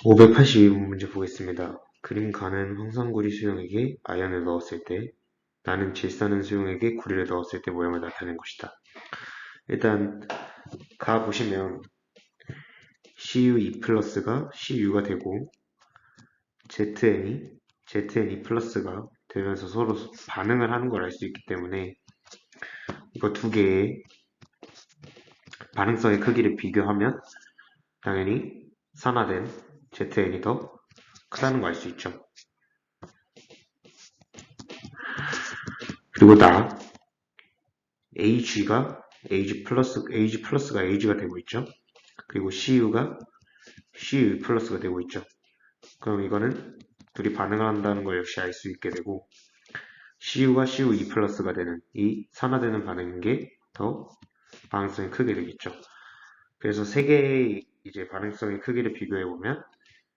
582번 문제 보겠습니다. 그림 가는 황산구리 수용에게 아연을 넣었을 때 나는 질산은 수용에게 구리를 넣었을 때 모양을 나타낸 것이다. 일단 가 보시면 CU2 플러스가 CU가 되고 ZN이 플러스가 되면서 서로 반응을 하는 걸 알 수 있기 때문에 이거 두 개의 반응성의 크기를 비교하면 당연히 산화된 ZN이 더 크다는 걸 알 수 있죠. 그리고 나 AG 플러스가 AG가 되고 있죠. 그리고 CU가 CU 플러스가 되고 있죠. 그럼 이거는 둘이 반응을 한다는 걸 역시 알 수 있게 되고 CU가 CU2 플러스가 되는 이 산화되는 반응인 게 더 반응성이 크게 되겠죠. 그래서 세 개의 이제 반응성의 크기를 비교해 보면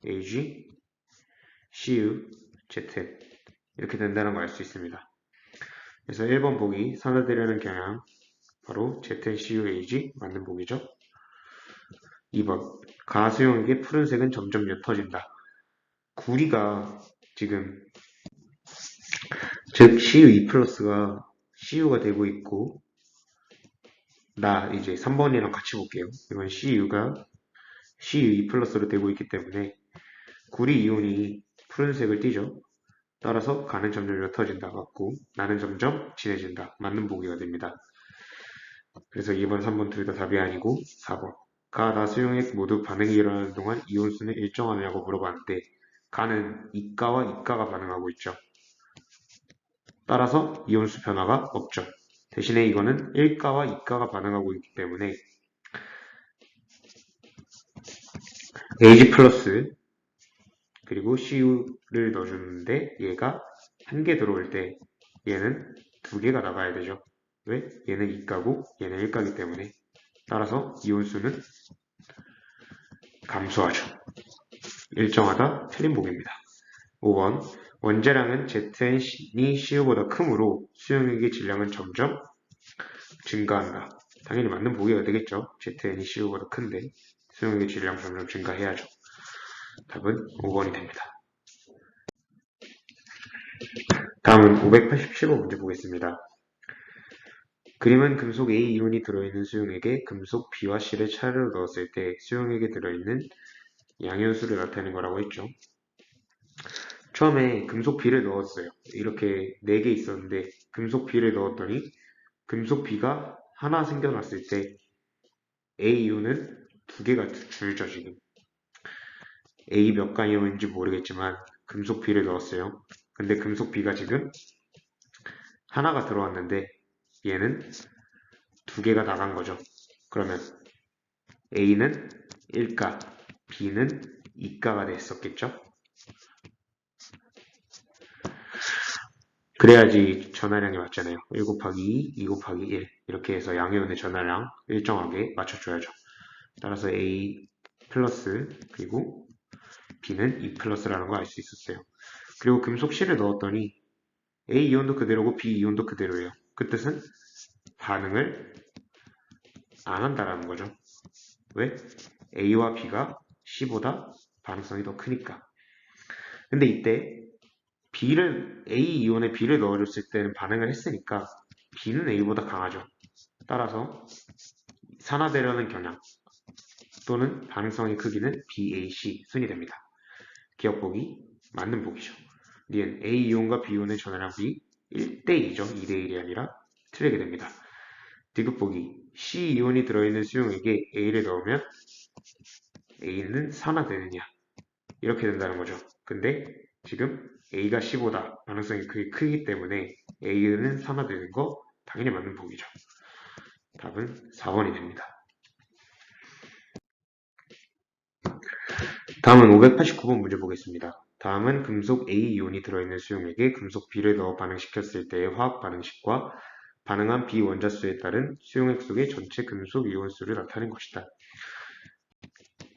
AG, CU, ZN 이렇게 된다는 걸 알 수 있습니다. 그래서 1번 보기 산화되려는 경향 바로 ZNCUAG 맞는 보기죠. 2번 가수용에게 푸른색은 점점 옅어진다. 구리가 지금 즉 CU2 플러스가 CU가 되고 있고 나 이제 3번이랑 같이 볼게요. 이건 CU가 CU2 플러스로 되고 있기 때문에 구리 이온이 푸른색을 띠죠. 따라서 가는 점점 옅어진다 맞고 나는 점점 진해진다 맞는 보기가 됩니다. 그래서 2번, 3번 둘 다 답이 아니고 4번 가, 나, 수용액 모두 반응이 일어나는 동안 이온수는 일정하냐고 물어봤는데 가는 이가와 이가가 반응하고 있죠. 따라서 이온수 변화가 없죠. 대신에 이거는 1가와 2가가 반응하고 있기 때문에 Ag 플러스 그리고 CU를 넣어주는데 얘가 한 개 들어올 때 얘는 두 개가 나가야 되죠. 왜? 얘는 2가고 얘는 1가기 때문에 따라서 이온수는 감소하죠. 일정하다 틀린 보기입니다. 5번 원자량은 ZN이 CU보다 크므로 수용액의 질량은 점점 증가한다. 당연히 맞는 보기가 되겠죠. ZN이 CU보다 큰데 수용액의 질량 점점 증가해야죠. 답은 5번이 됩니다. 다음은 587번 문제 보겠습니다. 그림은 금속 A 이온이 들어있는 수용액에 금속 B와 C를 차례로 넣었을 때 수용액에 들어있는 양이온수를 나타내는 거라고 했죠. 처음에 금속 B를 넣었어요. 이렇게 4개 있었는데 금속 B를 넣었더니 금속 B가 하나 생겨났을 때 A 이온은 2개가 줄죠 지금. A 몇 가 이온인지 모르겠지만 금속 B를 넣었어요. 근데 금속 B가 지금 하나가 들어왔는데 얘는 2개가 나간 거죠. 그러면 A는 1가, B는 2가가 됐었겠죠? 그래야지 전하량이 맞잖아요. 1 곱하기 2, 2 곱하기 1 이렇게 해서 양이온의 전하량 일정하게 맞춰줘야죠. 따라서 A 플러스 그리고 B는 2 플러스라는 걸 알 수 있었어요. 그리고 금속 C를 넣었더니 A 이온도 그대로고 B 이온도 그대로예요. 그 뜻은 반응을 안 한다라는 거죠. 왜? A와 B가 C보다 반응성이 더 크니까. 근데 이때 A 이온에 B를 넣어줬을 때는 반응을 했으니까 B는 A보다 강하죠. 따라서 산화되려는 경향 또는 반응성의 크기는 BAC 순이 됩니다. 기억 보기 맞는 보기죠. 니은 A 이온과 B 이온의 전화량비 1대2죠. 2대1이 아니라 틀리게 됩니다. 디귿 보기 C 이온이 들어있는 수용액에 A를 넣으면 A는 산화되느냐 이렇게 된다는 거죠. 근데 지금 A가 C보다 반응성이 크기 때문에 A는 산화되는 거 당연히 맞는 보기죠. 답은 4번이 됩니다. 다음은 589번 문제 보겠습니다. 다음은 금속 A 이온이 들어있는 수용액에 금속 B를 넣어 반응시켰을 때의 화학 반응식과 반응한 B 원자수에 따른 수용액 속의 전체 금속 이온수를 나타낸 것이다.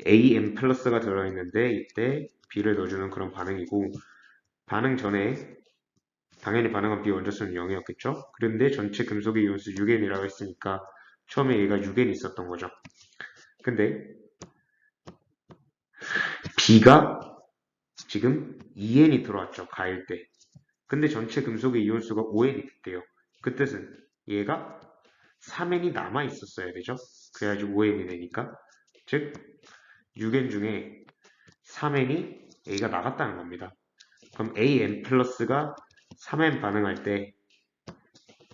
AM 플러스가 들어있는데 이때 B를 넣어주는 그런 반응이고 반응 전에 당연히 반응한 B 원자수는 0이었겠죠? 그런데 전체 금속의 이온수 6N이라고 했으니까 처음에 얘가 6N이 있었던 거죠. 근데 B가 지금 2N이 들어왔죠. 가일 때. 근데 전체 금속의 이온수가 5N이 됐대요. 그 뜻은 얘가 3N이 남아 있었어야 되죠. 그래야지 5N이 되니까. 즉 6N 중에 3N이 A가 나갔다는 겁니다. 그럼 AN 플러스가 3N 반응할 때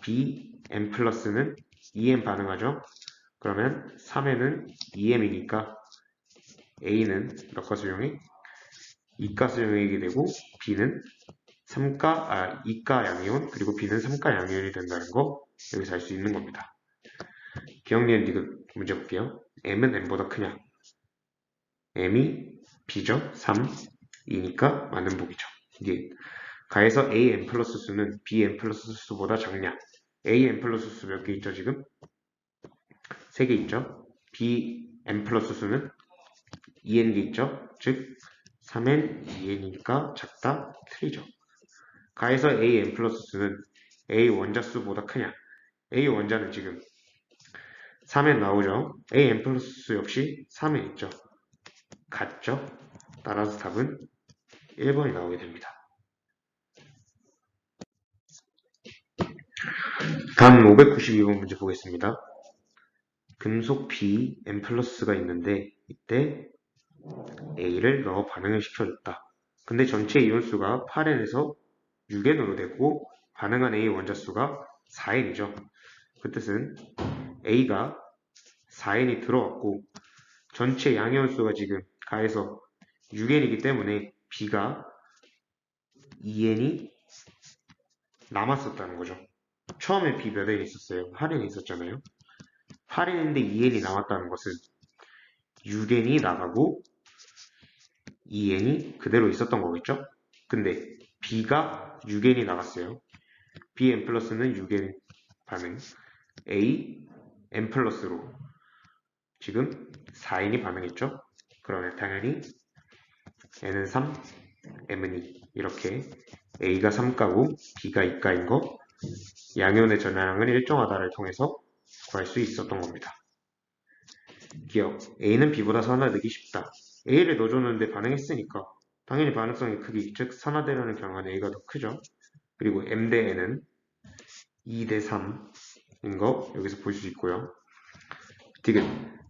BN 플러스는 2N 반응하죠. 그러면 3N은 2M이니까 A는 몇 가수 용액? 2가수 용액이 되고 B는 2가 양이온 그리고 B는 3가 양이온이 된다는 거 여기서 알 수 있는 겁니다. 기억니은 디귿 문제 볼게요. M은 N보다 크냐? M이 B죠. 3, 2니까 맞는 보기죠. 이게 가에서 AN 플러스 수는 BN 플러스 수보다 작냐? AN 플러스 수 몇 개 있죠 지금? 3개 있죠. BN 플러스 수는 2N개 있죠. 즉 3N, 2N이니까 작다, 틀리죠. 가에서 AN 플러스 수는 A 원자수보다 크냐? A 원자는 지금 3N 나오죠. AN 플러스 수 역시 3N 있죠. 같죠? 따라서 답은 1번이 나오게 됩니다. 다음 592번 문제 보겠습니다. 금속 B, N 플러스가 있는데 이때 A를 넣어 반응을 시켜줬다. 근데 전체 이온수가 8N에서 6N으로 됐고 반응한 A 원자수가 4N이죠. 그 뜻은 A가 4N이 들어왔고 전체 양이온수가 지금 가해서 6N이기 때문에 B가 2N이 남았었다는 거죠. 처음에 B 몇 N 있었어요? 8N 있었잖아요. 8N인데 2N이 남았다는 것은 6N이 나가고 2N이 그대로 있었던 거겠죠? 근데 B가 6N이 나갔어요. BN 플러스는 6N 반응. A, N 플러스로 지금 4N이 반응했죠? 그러면 당연히 N은 3, M은 2 이렇게 A가 3가고 B가 2가인 거 양이온의 전하량은 일정하다를 통해서 구할 수 있었던 겁니다. 기억, A는 B보다 산화되기 쉽다. A를 넣어줬는데 반응했으니까 당연히 반응성의 크기, 즉 산화되려는 경우는 A가 더 크죠. 그리고 M 대 N은 2 대 3인 거 여기서 볼 수 있고요. 디귿,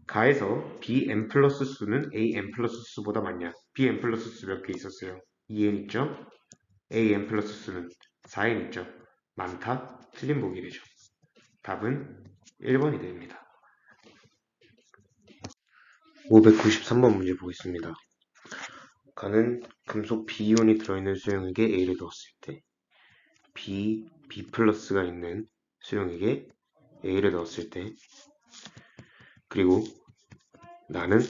가에서 BN 플러스 수는 AN 플러스 수보다 많냐? BN 플러스 수 몇 개 있었어요? 2N 있죠? AN 플러스 수는 4N 있죠? 많다? 틀린 보기 되죠. 답은 1번이 됩니다. 593번 문제 보겠습니다. 가는 금속 B이온이 들어있는 수용액에 A를 넣었을 때 B 플러스가 있는 수용액에 A를 넣었을 때 그리고 나는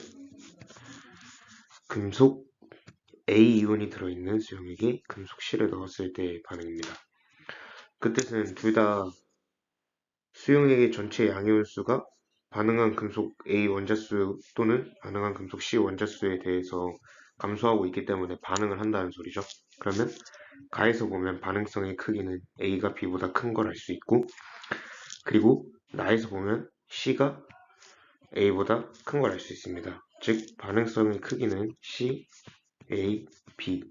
금속 A이온이 들어있는 수용액에 금속 C를 넣었을 때의 반응입니다. 그 뜻은 둘 다 수용액의 전체 양이온수가 반응한 금속 A 원자수 또는 반응한 금속 C 원자수에 대해서 감소하고 있기 때문에 반응을 한다는 소리죠. 그러면 가에서 보면 반응성의 크기는 A가 B보다 큰 걸 알 수 있고 그리고 나에서 보면 C가 A보다 큰 걸 알 수 있습니다. 즉 반응성의 크기는 C, A, B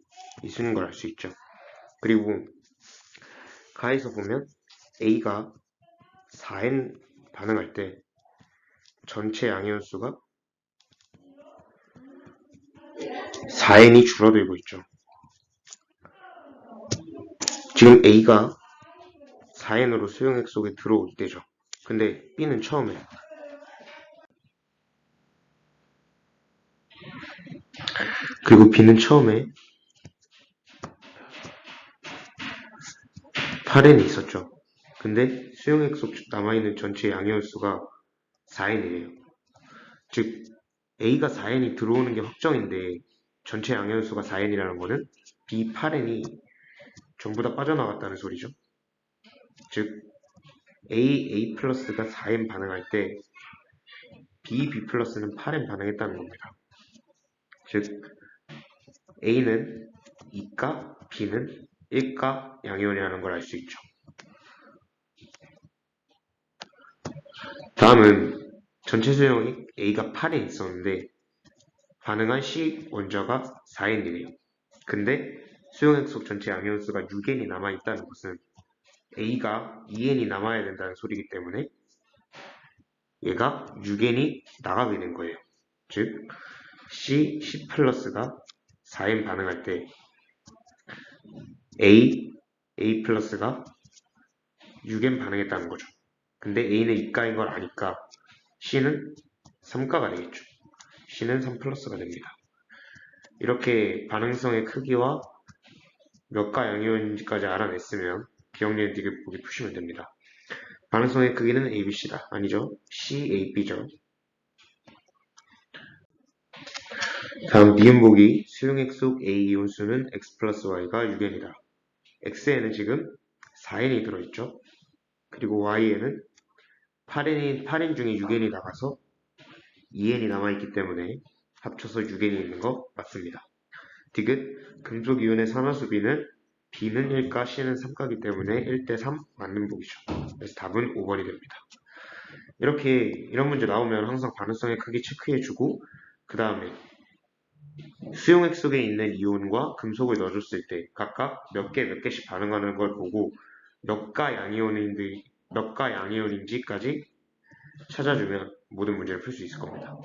이 수인 걸 알 수 있죠. 그리고 가에서 보면 A가 4N 반응할 때 전체 양이온수가 4N이 줄어들고 있죠. 지금 A가 4N으로 수용액 속에 들어올 때죠. 근데 B는 처음에 그리고 B는 처음에 8N이 있었죠. 근데 수용액 속 남아있는 전체 양이온수가 4N이래요. 즉 A가 4N이 들어오는 게 확정인데 전체 양이온수가 4N이라는 거는 B 8N이 전부 다 빠져나갔다는 소리죠. 즉 A 플러스가 4N 반응할 때 B 플러스는 8N 반응했다는 겁니다. 즉 A는 2가 B는 1가 양이온이라는 걸 알 수 있죠. 다음은 전체 수용이 A가 8에 있었는데 반응한 C 원자가 4N이래요. 근데 수용액속 전체 양이온수가 6N이 남아있다는 것은 A가 2N이 남아야 된다는 소리이기 때문에 얘가 6N이 나가게 된 거예요. 즉 C 플러스가 4N 반응할 때 A 플러스가 6N 반응했다는 거죠. 근데 A는 2가인 걸 아니까 C는 3가가 되겠죠. C는 3 플러스가 됩니다. 이렇게 반응성의 크기와 몇 가 양이온인지까지 알아냈으면 기억력 되게 보기 푸시면 됩니다. 반응성의 크기는 ABC다. 아니죠? CAB죠. 다음 니은 보기 수용액 속 A 이온수는 X 플러스 Y가 6N이다. X에는 지금 4N이 들어있죠. 그리고 Y에는 8N 중에 6N이 나가서 2N이 남아있기 때문에 합쳐서 6N이 있는 거 맞습니다. 디귿 금속 이온의 산화수 B는 1가 C는 3가기 때문에 1대3 맞는 보기죠. 그래서 답은 5번이 됩니다. 이렇게 이런 문제 나오면 항상 반응성의 크기 체크해주고 그 다음에 수용액 속에 있는 이온과 금속을 넣어줬을 때 각각 몇 개씩 반응하는 걸 보고 몇 가 양이온인지까지 찾아주면 모든 문제를 풀 수 있을 겁니다.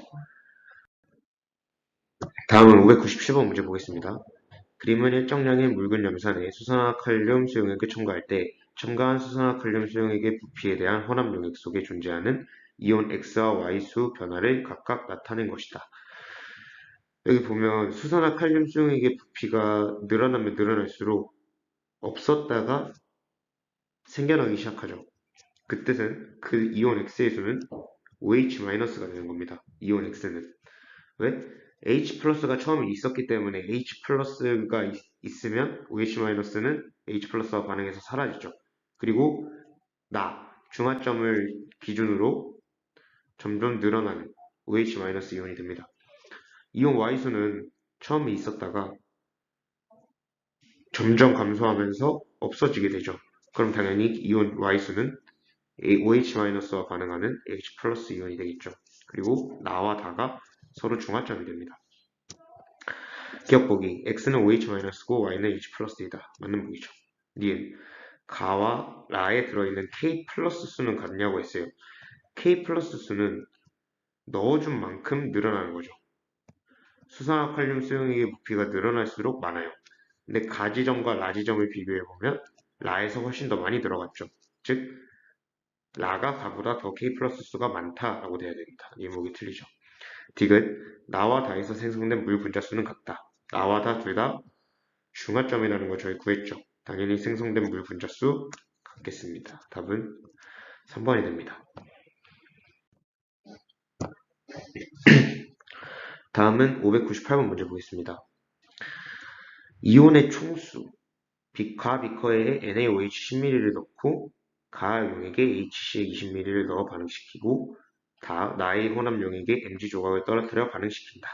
다음은 597번 문제 보겠습니다. 그림은 일정량의 묽은 염산에 수산화칼륨 수용액을 첨가할 때 첨가한 수산화칼륨 수용액의 부피에 대한 혼합 용액 속에 존재하는 이온 X와 Y수 변화를 각각 나타낸 것이다. 여기 보면 수산화칼륨 수용액의 부피가 늘어나면 늘어날수록 없었다가 생겨나기 시작하죠. 그 뜻은 그 이온 X의 수는 OH-가 되는 겁니다. 이온 X는. 왜? H 플러스가 처음에 있었기 때문에 H 플러스가 있으면 OH-는 H 플러스와 반응해서 사라지죠. 그리고 중화점을 기준으로 점점 늘어나는 OH- 이온이 됩니다. 이온 Y수는 처음에 있었다가 점점 감소하면서 없어지게 되죠. 그럼 당연히 이온 Y수는 OH-와 반응하는 H 플러스 이온이 되겠죠. 그리고 나와 다가 서로 중화점이 됩니다. 기억 보기 X는 OH-고 Y는 H 플러스이다. 맞는 보기죠. 니은 가와 라에 들어있는 K 플러스 수는 같냐고 했어요. K 플러스 수는 넣어준 만큼 늘어나는 거죠. 수산화칼륨 수용액의 부피가 늘어날수록 많아요. 근데 가지점과 라지점을 비교해보면 라에서 훨씬 더 많이 들어갔죠. 즉 라가 가보다 더 K 플러스 수가 많다라고 돼야 됩니다. 이 목이 틀리죠. 디귿 나와 다에서 생성된 물 분자수는 같다. 나와 다 둘 다 중화점이라는 걸 저희 구했죠. 당연히 생성된 물 분자수 같겠습니다. 답은 3번이 됩니다. 다음은 598번 문제 보겠습니다. 이온의 총수 가 비커에 NaOH 10ml를 넣고 가 용액에 HCl 20ml를 넣어 반응시키고 나의 혼합 용액에 Mg 조각을 떨어뜨려 반응시킨다.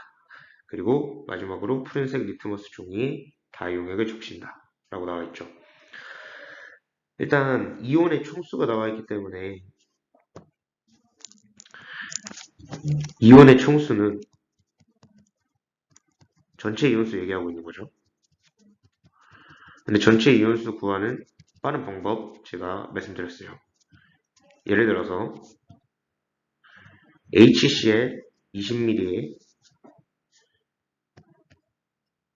그리고 마지막으로 푸른색 리트머스 종이에 다 용액을 적신다 라고 나와 있죠. 일단 이온의 총수가 나와 있기 때문에 이온의 총수는 전체 이온수 얘기하고 있는 거죠. 근데 전체 이온수 구하는 빠른 방법 제가 말씀드렸어요. 예를 들어서 HCl 20ml에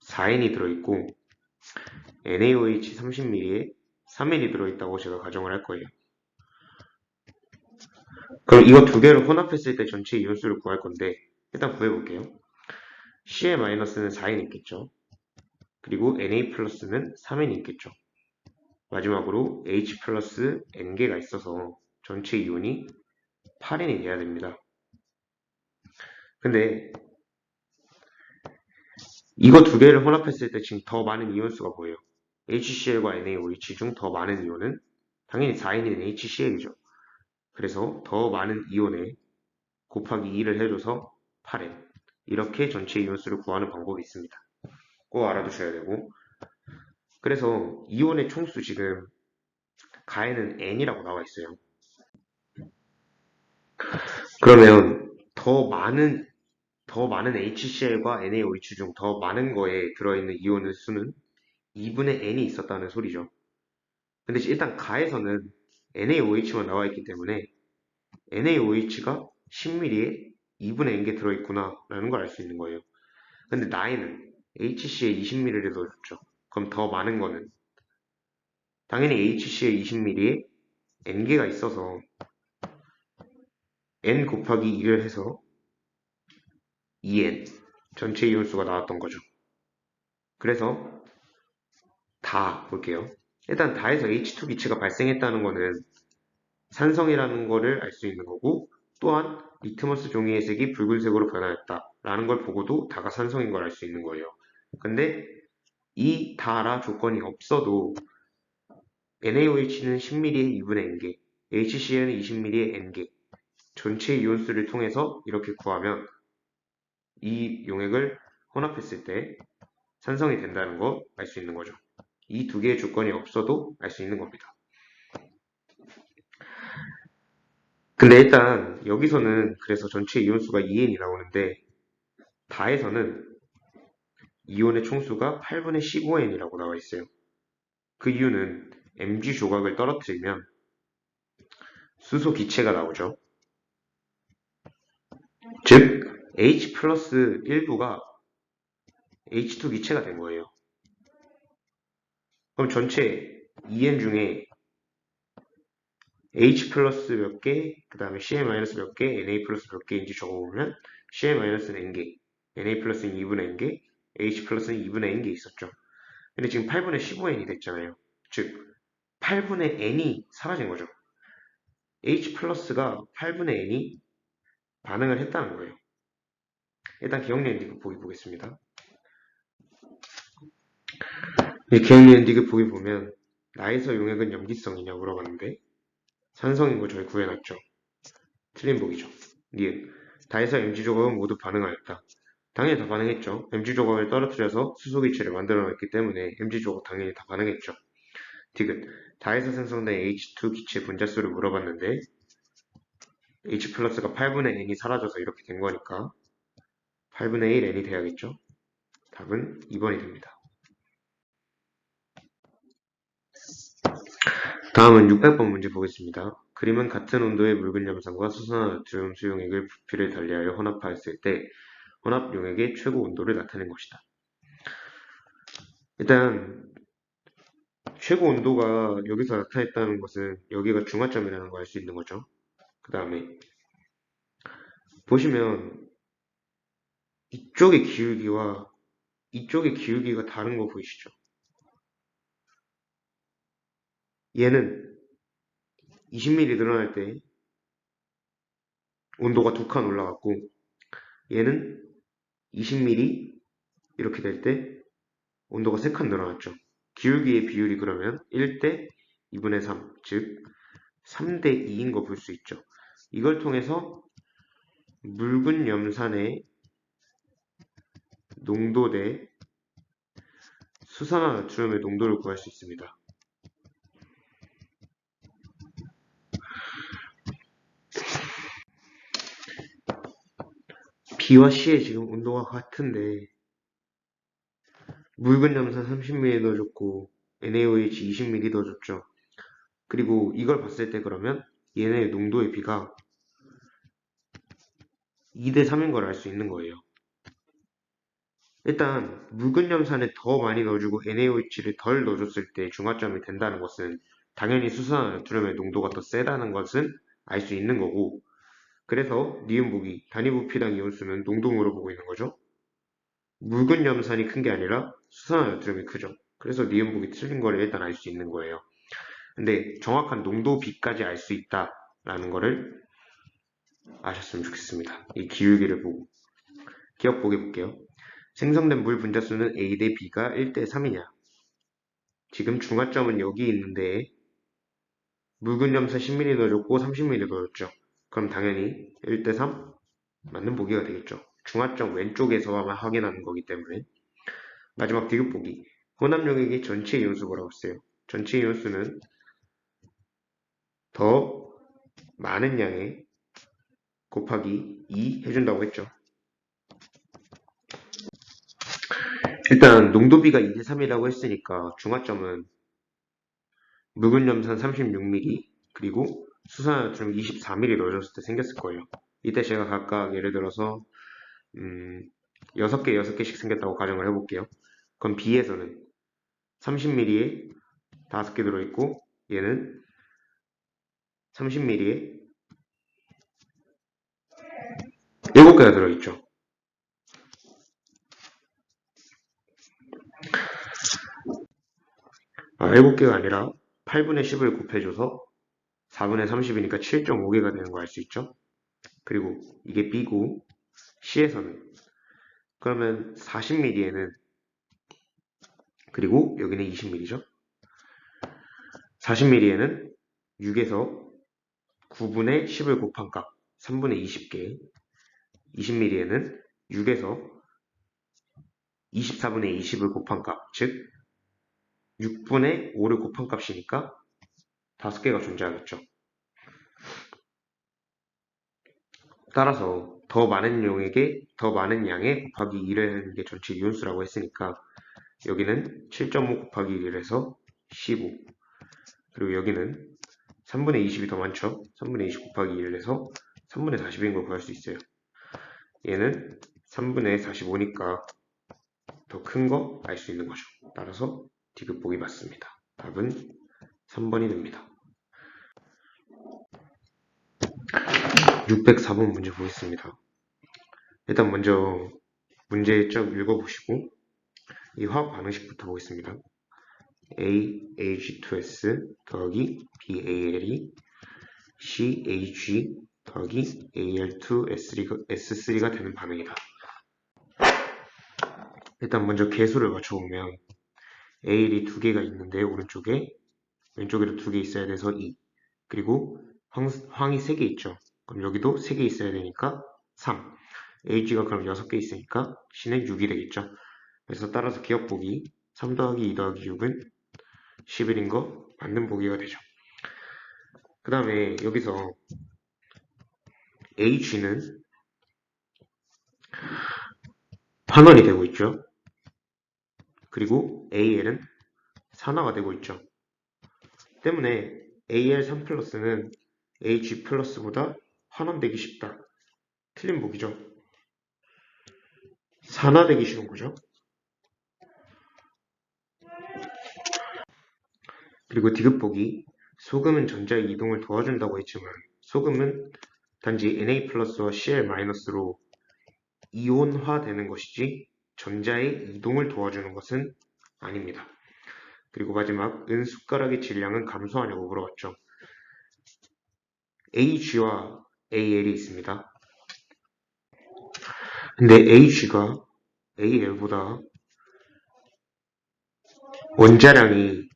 4N이 들어있고 NaOH 30ml에 3N이 들어있다고 제가 가정을 할 거예요. 그럼 이거 두 개를 혼합했을 때 전체 이온수를 구할 건데 일단 구해볼게요. Cl 마이너스는 4N 있겠죠. 그리고 Na 플러스는 3N 있겠죠. 마지막으로 H 플러스 N개가 있어서 전체 이온이 8N이 돼야 됩니다. 근데 이거 두 개를 혼합했을 때 지금 더 많은 이온수가 뭐예요? HCl과 NaOH 중 더 많은 이온은 당연히 4N인 HCl이죠. 그래서 더 많은 이온에 곱하기 2를 해줘서 8N. 이렇게 전체 이온수를 구하는 방법이 있습니다. 꼭 알아두셔야 되고. 그래서 이온의 총수 지금 가에는 N이라고 나와 있어요. 그러면 더 더 많은 HCl과 NaOH 중 더 많은 거에 들어있는 이온의 수는 2분의 n이 있었다는 소리죠. 근데 일단 가에서는 NaOH만 나와 있기 때문에 NaOH가 10ml에 2분의 n개 들어있구나 라는 걸 알 수 있는 거예요. 근데 나에는 HC에 20ml를 넣어줬죠. 그럼 더 많은 거는 당연히 HC에 20ml에 n개가 있어서 n 곱하기 2를 해서 2n 전체 이온수가 나왔던 거죠. 그래서 다 볼게요. 일단 다에서 H2 기체가 발생했다는 거는 산성이라는 거를 알 수 있는 거고, 또한 리트머스 종이의 색이 붉은색으로 변화했다라는 걸 보고도 다가 산성인 걸 알 수 있는 거예요. 근데 이 다라 조건이 없어도 NaOH는 10ml에 2분의 n개, HCl은 20ml에 n개, 전체 이온수를 통해서 이렇게 구하면 이 용액을 혼합했을 때 산성이 된다는 거 알 수 있는 거죠. 이 두 개의 조건이 없어도 알 수 있는 겁니다. 근데 일단 여기서는 그래서 전체 이온수가 2n이 나오는데 다에서는 이온의 총수가 8분의 15n이라고 나와 있어요. 그 이유는 Mg 조각을 떨어뜨리면 수소 기체가 나오죠. 즉 H 플러스 일부가 H2 기체가 된 거예요. 그럼 전체 2n 중에 H 플러스 몇 개, 그 다음에 Cl 마이너스 몇 개, Na 플러스 몇 개인지 적어보면 Cl 마이너스는 n개, Na 플러스는 2분의 n개, H 플러스는 2분의 n개 있었죠. 근데 지금 8분의 15n이 됐잖아요. 즉 8분의 n이 사라진 거죠. H 플러스가 8분의 n이 반응을 했다는 거예요. 일단 기억력 엔디그 보기 보겠습니다. 기억력 엔디그 보기 보면 나에서 용액은 염기성이냐 물어봤는데 산성인 거 저희 구해놨죠. 틀린 보기죠. 니은 다에서 MG 조각은 모두 반응하였다. 당연히 다 반응했죠. MG 조각을 떨어뜨려서 수소 기체를 만들어냈기 때문에 MG 조각 당연히 다 반응했죠. 디귿 다에서 생성된 H2 기체 분자수를 물어봤는데 H 플러스가 8분의 n이 사라져서 이렇게 된 거니까 8분의 1 n이 돼야겠죠. 답은 2번이 됩니다. 다음은 600번 문제 보겠습니다. 그림은 같은 온도의 묽은 염산과 수산화나트륨 수용액을 부피를 달리하여 혼합하였을 때 혼합 용액의 최고 온도를 나타낸 것이다. 일단 최고 온도가 여기서 나타냈다는 것은 여기가 중화점이라는 걸 알 수 있는 거죠. 그 다음에 보시면 이쪽의 기울기와 이쪽의 기울기가 다른 거 보이시죠? 얘는 20mm 늘어날 때 온도가 2칸 올라갔고 얘는 20mm 이렇게 될 때 온도가 3칸 늘어났죠. 기울기의 비율이 그러면 1대 2분의 3, 즉 3대 2인 거 볼 수 있죠. 이걸 통해서 묽은 염산의 농도 대 수산화나트륨의 농도를 구할 수 있습니다. B와 C의 지금 온도가 같은데 묽은 염산 30ml 넣어줬고 NaOH 20ml 넣어줬죠. 그리고 이걸 봤을 때 그러면 얘네의 농도의 비가 2대 3인 걸 알 수 있는 거예요. 일단 묽은 염산에 더 많이 넣어주고 NaOH를 덜 넣어줬을 때 중화점이 된다는 것은 당연히 수산화나트륨의 농도가 더 세다는 것은 알 수 있는 거고 그래서 니은 보기 단위 부피당 이온수는 농도 물어보고 있는 거죠. 묽은 염산이 큰 게 아니라 수산화나트륨이 크죠. 그래서 니은 보기 틀린 걸 일단 알 수 있는 거예요. 근데 정확한 농도 비까지 알 수 있다라는 거를 아셨으면 좋겠습니다. 이 기울기를 보고 기억 보게 볼게요. 생성된 물 분자수는 A 대 B가 1대 3이냐? 지금 중화점은 여기 있는데 묽은 염산 10ml 넣어줬고 30ml 넣어줬죠. 그럼 당연히 1대 3 맞는 보기가 되겠죠. 중화점 왼쪽에서만 확인하는 거기 때문에 마지막 디귿 보기 혼합 용액의 전체 이온수 뭐라고 했어요? 전체 이온수는 더 많은 양의 곱하기 2 해준다고 했죠. 일단 농도비가 2대 3이라고 했으니까 중화점은 묵은 염산 36ml 그리고 수산화듐 23ml 넣어줬을 때 생겼을 거예요. 이때 제가 각각 예를 들어서 6개, 6개씩 생겼다고 가정을 해볼게요. 그럼 B에서는 30ml에 5개 들어있고 얘는 30ml에 7개가 들어있죠. 7개가 아니라 8분의 10을 곱해줘서 4분의 30이니까 7.5개가 되는 거 알 수 있죠? 그리고 이게 B고 C에서는 그러면 40ml에는 그리고 여기는 20ml죠. 40ml에는 6에서 9분의 10을 곱한 값 3분의 20개 20ml에는 6에서 24분의 20을 곱한 값, 즉 6분의 5를 곱한 값이니까 5개가 존재하겠죠. 따라서 더 많은 용에게 더 많은 양의 곱하기 1을 하는 게 전체 이온수라고 했으니까 여기는 7.5 곱하기 1에서 15 그리고 여기는 3분의 20이 더 많죠. 3분의 20 곱하기 1에서 3분의 40인 걸 구할 수 있어요. 얘는 3분의 45니까 더 큰 거 알 수 있는 거죠. 따라서 디귿보기 맞습니다. 답은 3번이 됩니다. 604번 문제 보겠습니다. 일단 먼저 문제 쭉 읽어보시고 이 화학 반응식부터 보겠습니다. AH2S 더하기 BAL이 CH 더하기 AL2S3가 되는 반응이다. 일단 먼저 개수를 맞춰보면 AL이 2개가 있는데 오른쪽에 왼쪽에도 2개 있어야 돼서 2 그리고 황이 3개 있죠. 그럼 여기도 3개 있어야 되니까 3 H가 그럼 6개 있으니까 C는 6이 되겠죠. 그래서 따라서 기억보기 3 더하기 2 더하기 6은 11인 거 맞는 보기가 되죠. 그 다음에 여기서 H는 환원이 되고 있죠. 그리고 AL은 산화가 되고 있죠. 때문에 AL3 플러스는 H 플러스보다 환원되기 쉽다. 틀린 보기죠. 산화되기 쉬운 거죠. 그리고 디귿보기 소금은 전자의 이동을 도와준다고 했지만 소금은 단지 Na 플러스와 Cl 마이너스로 이온화되는 것이지 전자의 이동을 도와주는 것은 아닙니다. 그리고 마지막 은숟가락의 질량은 감소하냐고 물어봤죠. H와 AL이 있습니다. 근데 H가 AL보다 원자량이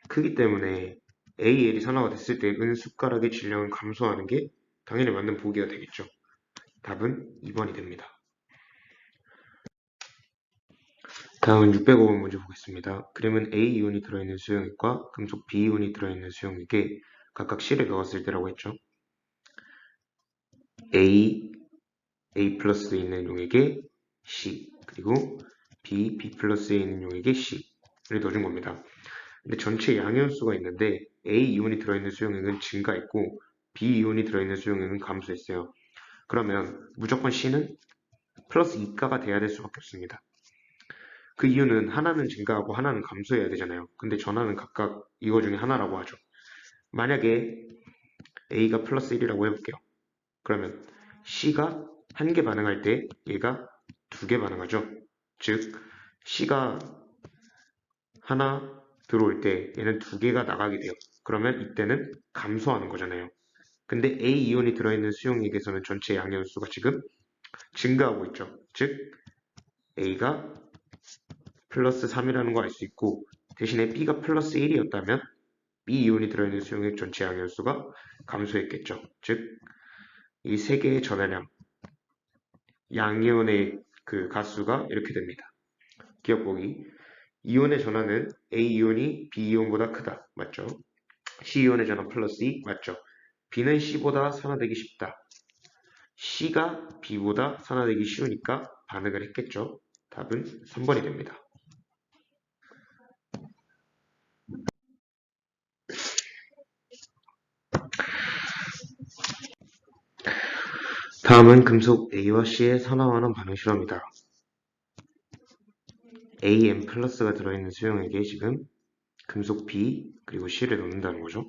크기 때문에 AL이 산화가 됐을 때 은숟가락의 질량은 감소하는 게 당연히 맞는 보기가 되겠죠. 답은 2번이 됩니다. 다음은 605번 문제 보겠습니다. 그림은 A이온이 들어있는 수용액과 금속 B이온이 들어있는 수용액에 각각 C를 넣었을 때라고 했죠. A 플러스에 있는 용액에 C, 그리고 B 플러스에 있는 용액에 C를 넣어준 겁니다. 근데 전체 양이온수가 있는데 A이온이 들어있는 수용액은 증가했고 B이온이 들어있는 수용액은 감소했어요. 그러면 무조건 C는 플러스 2가가 돼야 될 수밖에 없습니다. 그 이유는 하나는 증가하고 하나는 감소해야 되잖아요. 근데 전하는 각각 이거 중에 하나라고 하죠. 만약에 A가 플러스 1이라고 해볼게요. 그러면 C가 1개 반응할 때 얘가 2개 반응하죠. 즉 C가 하나 들어올 때 얘는 2개가 나가게 돼요. 그러면 이때는 감소하는 거잖아요. 근데 A 이온이 들어있는 수용액에서는 전체 양이온수가 지금 증가하고 있죠. 즉 A가 플러스 3이라는 거 알 수 있고 대신에 B가 플러스 1이었다면 B 이온이 들어있는 수용액 전체 양이온수가 감소했겠죠. 즉 이 세 개의 전하량 양이온의 그 가수가 이렇게 됩니다. 기억보기 이온의 전하는 A이온이 B이온보다 크다. 맞죠? C이온의 전하 플러스 2 맞죠? B는 C보다 산화되기 쉽다. C가 B보다 산화되기 쉬우니까 반응을 했겠죠. 답은 3번이 됩니다. 다음은 금속 A와 C의 산화환원 반응 실험이다. A, M 플러스가 들어있는 수용액에 지금 금속 B 그리고 C를 넣는다는 거죠.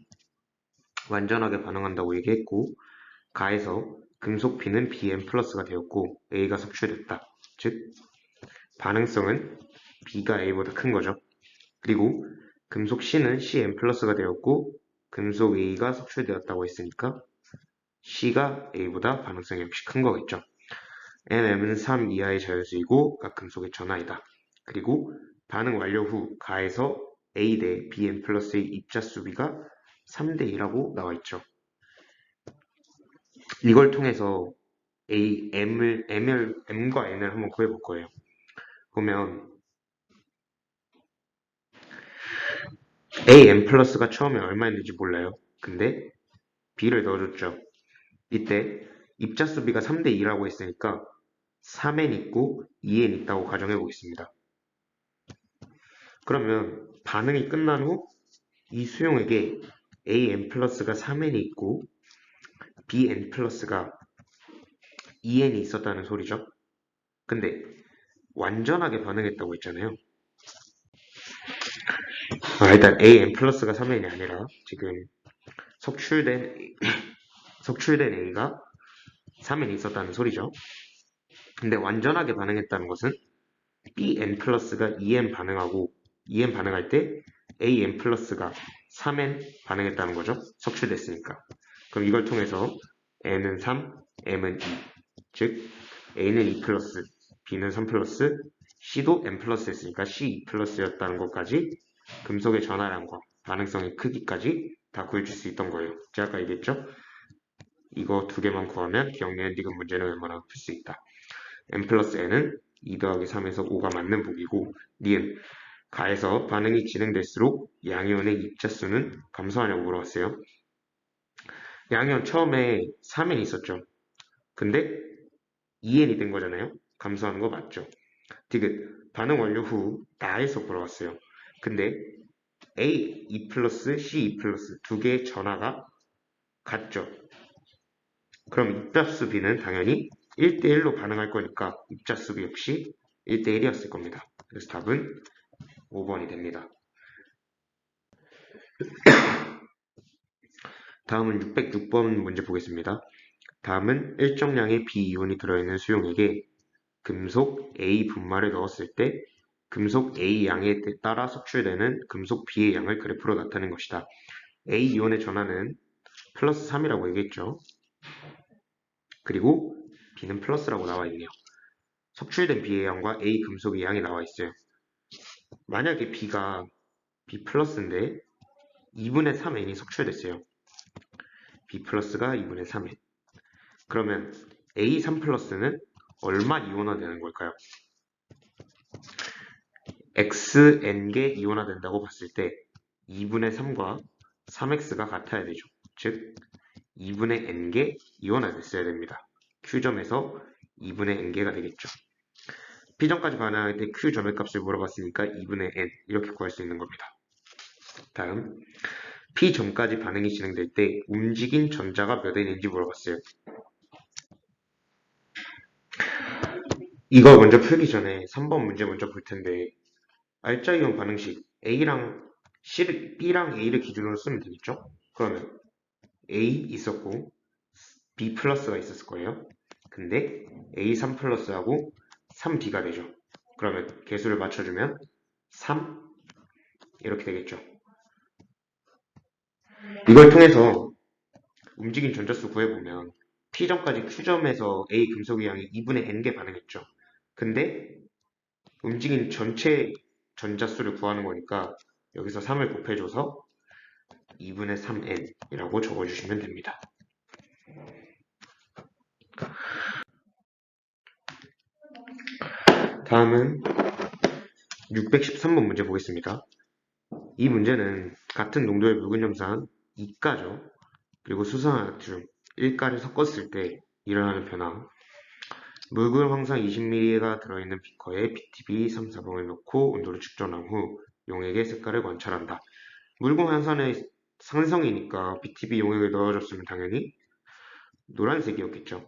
완전하게 반응한다고 얘기했고 가에서 금속 B는 BM 플러스가 되었고 A가 섭취됐다. 즉 반응성은 B가 A보다 큰 거죠. 그리고 금속 C는 CM 플러스가 되었고 금속 A가 섭취되었다고 했으니까 C가 A보다 반응성이 역시 큰 거겠죠. NM은 3 이하의 자연수이고 각 금속의 전하이다. 그리고 반응 완료 후 가에서 A 대 BM 플러스의 입자 수비가 3대 2라고 나와 있죠. 이걸 통해서 M과 N을 한번 구해볼 거예요. 보면 AM 플러스가 처음에 얼마였는지 몰라요. 근데 B를 넣어줬죠. 이때 입자 수비가 3대 2라고 했으니까 3N 있고 2N 있다고 가정해 보겠습니다. 그러면 반응이 끝난 후 이 수용액에 AN 플러스가 3N이 있고 BN 플러스가 2N이 있었다는 소리죠. 근데 완전하게 반응했다고 했잖아요. 일단 AN 플러스가 3N이 아니라 지금 석출된 A가 3N이 있었다는 소리죠. 근데 완전하게 반응했다는 것은 BN 플러스가 2N 반응하고 2N 반응할 때 AN 플러스가 3N 반응했다는 거죠. 석출됐으니까. 그럼 이걸 통해서 N은 3, M은 2. 즉 A는 2 플러스, B는 3 플러스, C도 N 플러스 했으니까 C 2 플러스였다는 것까지 금속의 전하량과 반응성의 크기까지 다 구해줄 수 있던 거예요. 제가 아까 얘기했죠? 이거 두 개만 구하면 기억력 디귿 문제는 웬만하면 풀 수 있다. N 플러스 N은 2 더하기 3에서 5가 맞는 보기고 니은 가에서 반응이 진행될수록 양이온의 입자수는 감소하냐고 물어봤어요. 양이온 처음에 3N이 있었죠. 근데 2N이 된 거잖아요. 감소하는 거 맞죠? 디귿 반응 완료 후 나에서 물어봤어요. 근데 A 2 플러스 C 2 플러스 두 개의 전하가 같죠. 그럼 입자수 B는 당연히 1대1로 반응할 거니까 입자수 B 역시 1대1이었을 겁니다. 그래서 답은 5번이 됩니다. 다음은 606번 문제 보겠습니다. 다음은 일정량의 B이온이 들어있는 수용액에 금속 A 분말을 넣었을 때 금속 A 양에 따라 섭취되는 금속 B의 양을 그래프로 나타낸 것이다. A 이온의 전하는 플러스 3이라고 얘기했죠. 그리고 B는 플러스라고 나와 있네요. 섭취된 B의 양과 A 금속의 양이 나와 있어요. 만약에 B가 B 플러스인데 2분의 3N이 섭취됐어요. B 플러스가 2분의 3N. 그러면 A3 플러스는 얼마 이온화되는 걸까요? XN개 이온화된다고 봤을 때 2분의 3과 3x가 같아야 되죠. 즉 2분의 n개 이온화됐어야 됩니다. Q점에서 2분의 n개가 되겠죠. P점까지 반응할 때 Q점의 값을 물어봤으니까 2분의 n 이렇게 구할 수 있는 겁니다. 다음 P점까지 반응이 진행될 때 움직인 전자가 몇 n인지 물어봤어요. 이거 먼저 풀기 전에 3번 문제 먼저 볼 텐데 알짜 이온 반응식 B랑 A를 기준으로 쓰면 되겠죠? 그러면 A 있었고 B 플러스가 있었을 거예요. 근데 A3 플러스하고 3B가 되죠. 그러면 개수를 맞춰주면 3 이렇게 되겠죠. 이걸 통해서 움직인 전자수 구해보면 P점까지 Q점에서 A 금속의 양이 2분의 N개 반응했죠. 근데 움직인 전체 전자수를 구하는 거니까 여기서 3을 곱해줘서 2분의 3N이라고 적어주시면 됩니다. 다음은 613번 문제 보겠습니다. 이 문제는 같은 농도의 묽은 염산 2가죠. 그리고 수산화나트륨 1가를 섞었을 때 일어나는 변화. 묽은 황산 20ml가 들어있는 비커에 BTB 3, 4봉을 넣고 온도를 측정한 후 용액의 색깔을 관찰한다. 묽은 황산의 산성이니까 BTB 용액을 넣어줬으면 당연히 노란색이었겠죠.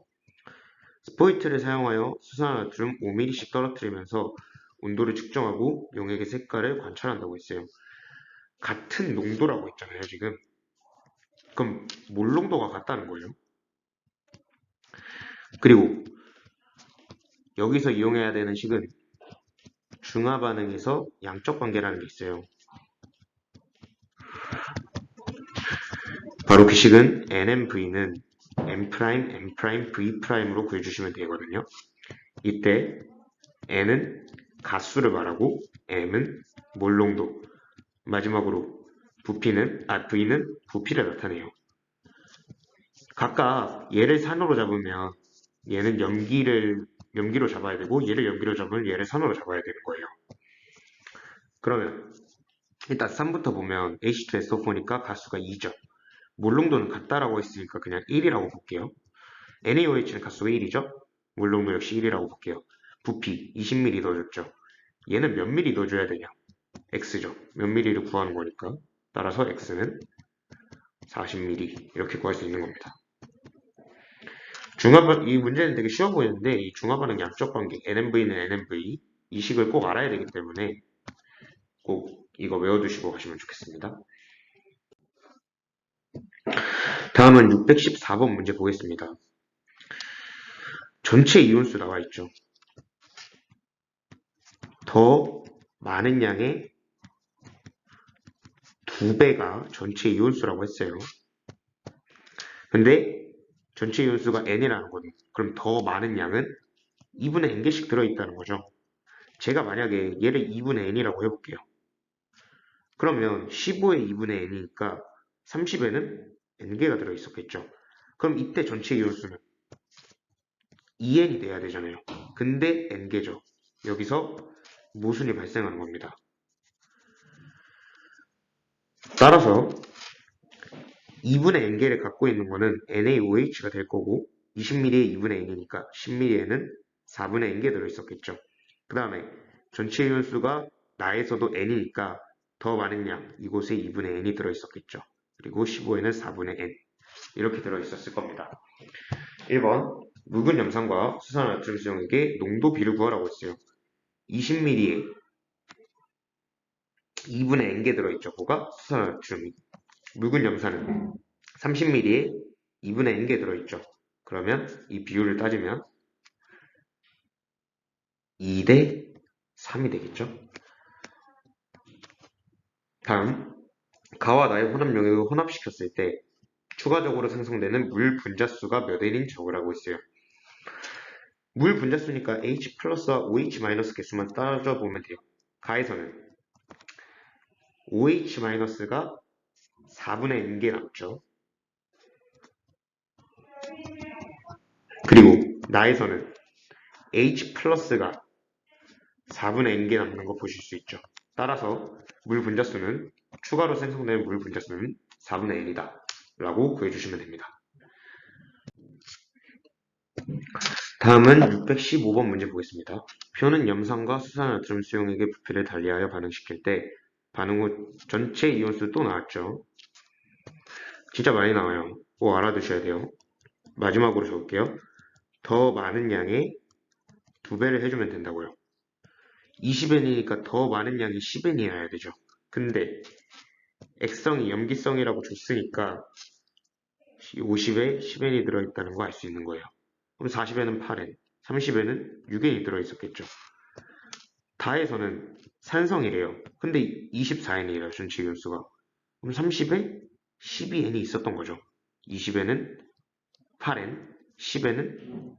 스포이트를 사용하여 수산화나트륨 5ml씩 떨어뜨리면서 온도를 측정하고 용액의 색깔을 관찰한다고 했어요. 같은 농도라고 했잖아요, 지금. 그럼 몰농도가 같다는 거예요. 그리고 여기서 이용해야 되는 식은 중화 반응에서 양적 관계라는 게 있어요. 바로 그 식은 NMV는 M', M', V'으로 구해주시면 되거든요. 이때 N은 가수를 말하고 M은 몰농도, 마지막으로 V는 부피를 나타내요. 각각 얘를 산으로 잡으면 얘는 염기로 잡아야 되고 얘를 염기로 잡으면 얘를 산으로 잡아야 되는 거예요. 그러면 일단 3부터 보면 H2SO4니까 가수가 2죠. 몰농도는 같다라고 했으니까 그냥 1이라고 볼게요. NaOH는 가수가 1이죠. 몰농도 역시 1이라고 볼게요. 부피 20ml 넣어줬죠. 얘는 몇 ml 넣어줘야 되냐? X죠. 몇 ml를 구하는 거니까. 따라서 X는 40ml 이렇게 구할 수 있는 겁니다. 이 문제는 되게 쉬워 보이는데 이 중화반응 양적 관계 NMV는 NMV 이 식을 꼭 알아야 되기 때문에 꼭 이거 외워두시고 가시면 좋겠습니다. 다음은 614번 문제 보겠습니다. 전체 이온수 나와 있죠. 더 많은 양의 2배가 전체 이온수라고 했어요. 근데 전체 이온수가 n이라는 거죠. 그럼 더 많은 양은 2분의 n개씩 들어있다는 거죠. 제가 만약에 얘를 2분의 n이라고 해볼게요. 그러면 15의 2분의 n이니까 30에는 n개가 들어있었겠죠. 그럼 이때 전체 이온수는 2n이 돼야 되잖아요. 근데 n개죠. 여기서 모순이 발생하는 겁니다. 따라서 2분의 n개를 갖고 있는 거는 NaOH가 될 거고 20ml에 2분의 n이니까 10ml에는 4분의 n개 들어있었겠죠. 그 다음에 전체 이온수가 나에서도 n이니까 더 많은 양 이곳에 2분의 n이 들어있었겠죠. 그리고 15에는 4분의 n 이렇게 들어있었을 겁니다. 1번 묽은 염산과 수산화나트륨 수용액의 농도 비를 구하라고 했어요. 20ml에 2분의 n개 들어있죠. 그거가 수산화나트륨이. 묽은 염산은 30ml에 2분의 n개 들어있죠. 그러면 이 비율을 따지면 2대 3이 되겠죠. 다음 가와 나의 혼합 용액을 혼합시켰을 때 추가적으로 생성되는 물 분자수가 몇 N인 적으라고 했어요. 물 분자수니까 H 플러스와 OH 마이너스 개수만 따져보면 돼요. 가에서는 OH 마이너스가 4분의 n개 남죠. 그리고 나에서는 H 플러스가 4분의 n개 남는 거 보실 수 있죠. 따라서 물 분자수는 추가로 생성되는 물 분자수는 4분의 n이다 라고 구해주시면 됩니다. 다음은 615번 문제 보겠습니다. 표는 염산과 수산나트륨 수용액의 부피를 달리하여 반응시킬 때 반응 후 전체 이온수 또 나왔죠. 진짜 많이 나와요. 꼭 알아두셔야 돼요. 마지막으로 적을게요. 더 많은 양의 2배를 해주면 된다고요. 20N이니까 더 많은 양이 10N이어야 되죠. 근데 액성이 염기성이라고 줬으니까 50에 10N이 들어있다는 거 알 수 있는 거예요. 그럼 40에는 8N, 30에는 6N이 들어있었겠죠. 다에서는 산성이래요. 근데 24N이래요, 전체 이온수가. 그럼 30에 12N이 있었던 거죠. 20에는 8N, 10에는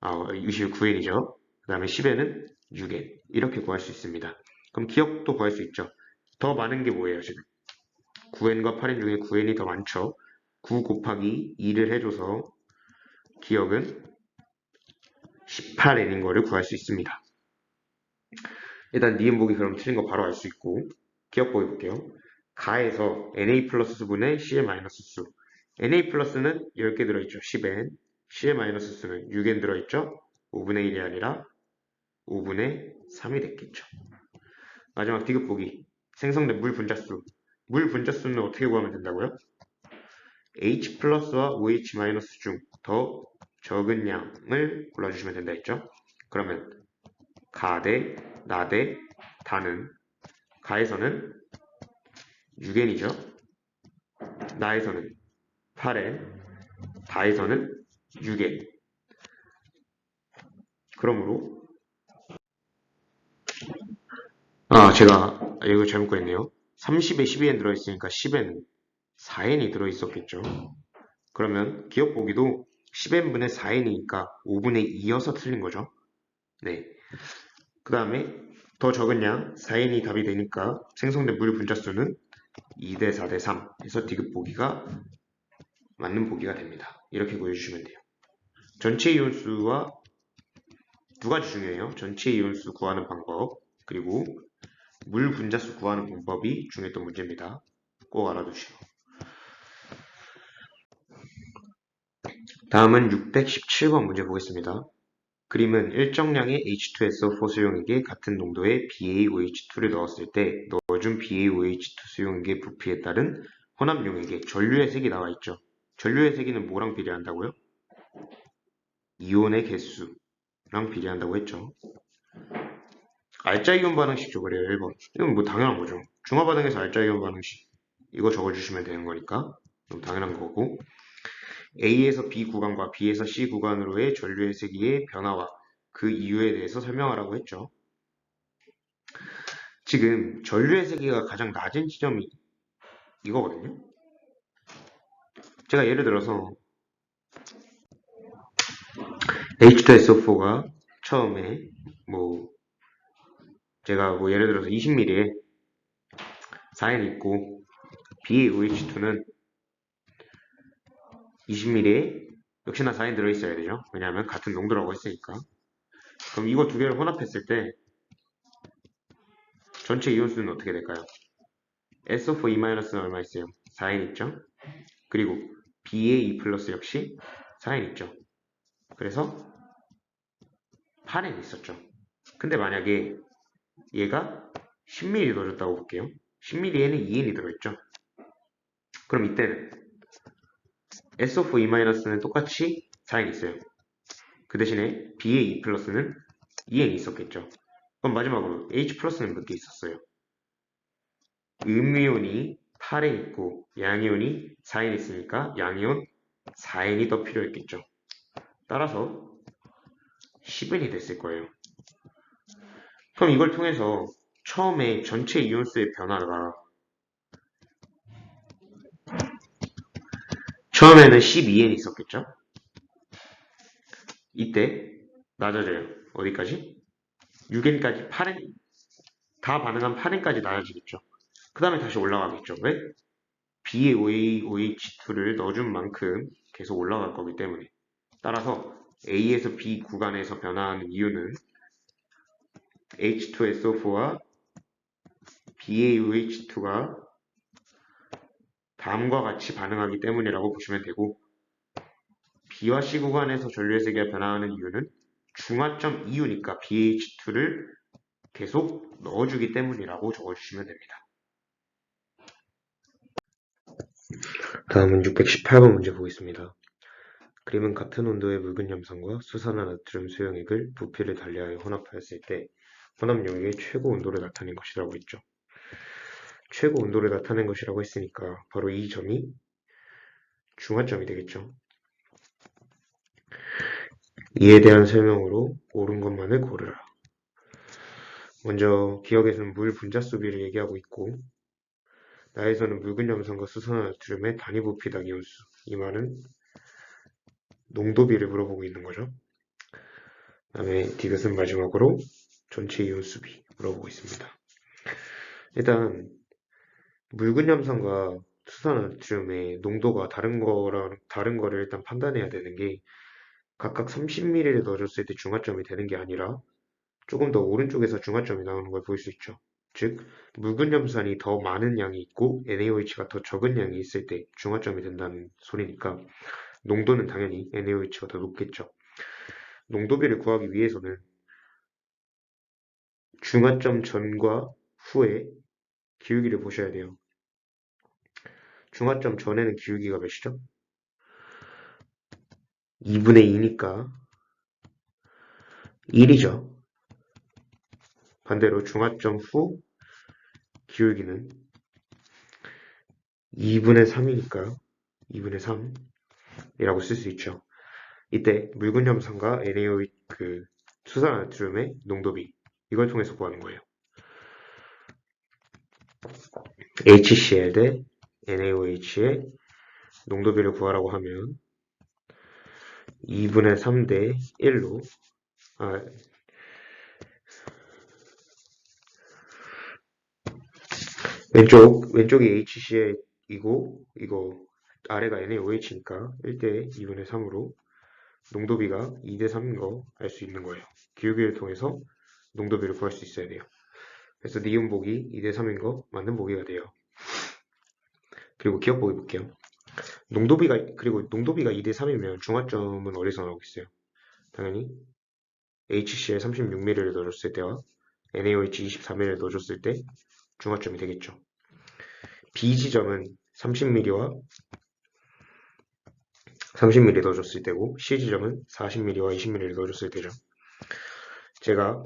29N이죠. 그 다음에 10에는 6N. 이렇게 구할 수 있습니다. 그럼 기억도 구할 수 있죠. 더 많은 게 뭐예요, 지금? 9N과 8N 중에 9N이 더 많죠. 9 곱하기 2를 해줘서 기억은 18N인 거를 구할 수 있습니다. 일단 니은 보기 그럼 틀린 거 바로 알 수 있고 기억 보기 볼게요. 가에서 Na 플러스 수분의 Cl 마이너스 수. Na 플러스는 10개 들어있죠. 10N. Cl 마이너스 수는 6N 들어있죠. 5분의 1이 아니라 5분의 3이 됐겠죠. 마지막 디귿 보기. 생성된 물 분자수. 물 분자수는 어떻게 구하면 된다고요? H 플러스와 OH 마이너스 중 더 적은 양을 골라주시면 된다 했죠. 그러면 가 대, 나 대, 다는 가에서는 6n이죠. 나에서는 8n, 다에서는 6n. 그러므로 제가 이거 잘못 그랬네요. 30에 12n 들어있으니까 10에는 4n이 들어있었겠죠. 그러면 기억 보기도 10n분의 4n이니까 5분의 2여서 틀린 거죠. 네. 그 다음에 더 적은 양 4n이 답이 되니까 생성된 물 분자수는 2대 4대 3 해서 디귿 보기가 맞는 보기가 됩니다. 이렇게 구해주시면 돼요. 전체 이온수와 두 가지 중요해요. 전체 이온수 구하는 방법 그리고 물 분자수 구하는 방법이 중요했던 문제입니다. 꼭 알아두시고. 다음은 617번 문제 보겠습니다. 그림은 일정량의 H2SO4 수용액에 같은 농도의 BaOH2를 넣었을 때 넣어준 BaOH2 수용액의 부피에 따른 혼합용액에 전류의 색이 나와 있죠. 전류의 색이는 뭐랑 비례한다고요? 이온의 개수랑 비례한다고 했죠. 알짜이온 반응식죠. 그래요. 1번. 이건 뭐 당연한 거죠. 중화 반응에서 알짜이온 반응식. 이거 적어주시면 되는 거니까. 너무 당연한 거고. A에서 B 구간과 B에서 C 구간으로의 전류의 세기의 변화와 그 이유에 대해서 설명하라고 했죠. 지금 전류의 세기가 가장 낮은 지점이 이거거든요. 제가 예를 들어서 H2SO4가 처음에 제가 예를 들어서 20ml에 4N이 있고 BaOH2는 20ml에 역시나 4N 들어있어야 되죠. 왜냐하면 같은 농도라고 했으니까. 그럼 이거 두 개를 혼합했을 때 전체 이온수는 어떻게 될까요? SO4 2-는 얼마 있어요? 4N 있죠? 그리고 BA2 플러스 역시 4N 있죠? 그래서 8N 있었죠. 근데 만약에 얘가 10ml 넣어줬다고 볼게요. 10ml에는 2N이 들어있죠. 그럼 이때는 SO4 2-는 똑같이 4N 있어요. 그 대신에 BA2 플러스는 2N이 있었겠죠. 그럼 마지막으로 H 플러스는 몇 개 있었어요? 음이온이 8N 있고 양이온이 4N 있으니까 양이온 4N이 더 필요했겠죠. 따라서 10N이 됐을 거예요. 그럼 이걸 통해서 처음에 전체 이온수의 변화가 처음에는 12N이 있었겠죠? 이때 낮아져요. 어디까지? 6N까지 8N 다 반응한 8N까지 낮아지겠죠. 그 다음에 다시 올라가겠죠. 왜? B에 OH2를 넣어준 만큼 계속 올라갈 거기 때문에. 따라서 A에서 B 구간에서 변화하는 이유는 H2SO4와 BaOH2가 다음과 같이 반응하기 때문이라고 보시면 되고 B와 C 구간에서 전류의 세기가 변화하는 이유는 중화점 이유니까 BH2를 계속 넣어주기 때문이라고 적어주시면 됩니다. 다음은 618번 문제 보겠습니다. 그림은 같은 온도의 묽은 염산과 수산화 나트륨 수용액을 부피를 달리하여 혼합하였을 때 혼합용액의 최고 온도를 나타낸 것이라고 했죠. 최고 온도를 나타낸 것이라고 했으니까 바로 이 점이 중화점이 되겠죠. 이에 대한 설명으로 옳은 것만을 고르라. 먼저 기억에서는 물 분자수 비를 얘기하고 있고 나에서는 묽은 염산과 수산화 나트륨의 단위 부피 당이온수. 이 말은 농도비를 물어보고 있는 거죠. 그 다음에 디귿은 마지막으로 전체 이온수비 물어보고 있습니다. 일단 묽은 염산과 수산화 나트륨의 농도가 다른 거를 일단 판단해야 되는 게 각각 30ml를 넣어줬을 때 중화점이 되는 게 아니라 조금 더 오른쪽에서 중화점이 나오는 걸 볼 수 있죠. 즉 묽은 염산이 더 많은 양이 있고 NaOH가 더 적은 양이 있을 때 중화점이 된다는 소리니까 농도는 당연히 NaOH가 더 높겠죠. 농도비를 구하기 위해서는 중화점 전과 후에 기울기를 보셔야 돼요. 중화점 전에는 기울기가 몇이죠? 2분의 2니까 1이죠. 반대로 중화점 후 기울기는 2분의 3이니까 2분의 3이라고 쓸 수 있죠. 이때 묽은염산과 NaOH 그 수산나트륨의 농도비 이걸 통해서 구하는 거예요. HCl 대 NaOH의 농도비를 구하라고 하면 2분의 3 대 1로 왼쪽이 HCl이고 이거 아래가 NaOH니까 1대 2분의 3으로 농도비가 2대 3인 거 알 수 있는 거예요. 기울기를 통해서 농도비를 구할 수 있어야 돼요. 그래서 니은 보기 2대 3인 거 맞는 보기가 돼요. 그리고 기억 보기 볼게요. 농도비가 2대 3이면 중화점은 어디서 나오겠어요? 당연히 HCl 36ml를 넣어줬을 때와 NaOH 24ml를 넣어줬을 때 중화점이 되겠죠. B 지점은 30ml와 30ml 넣어줬을 때고 C 지점은 40ml와 20ml를 넣어줬을 때죠. 제가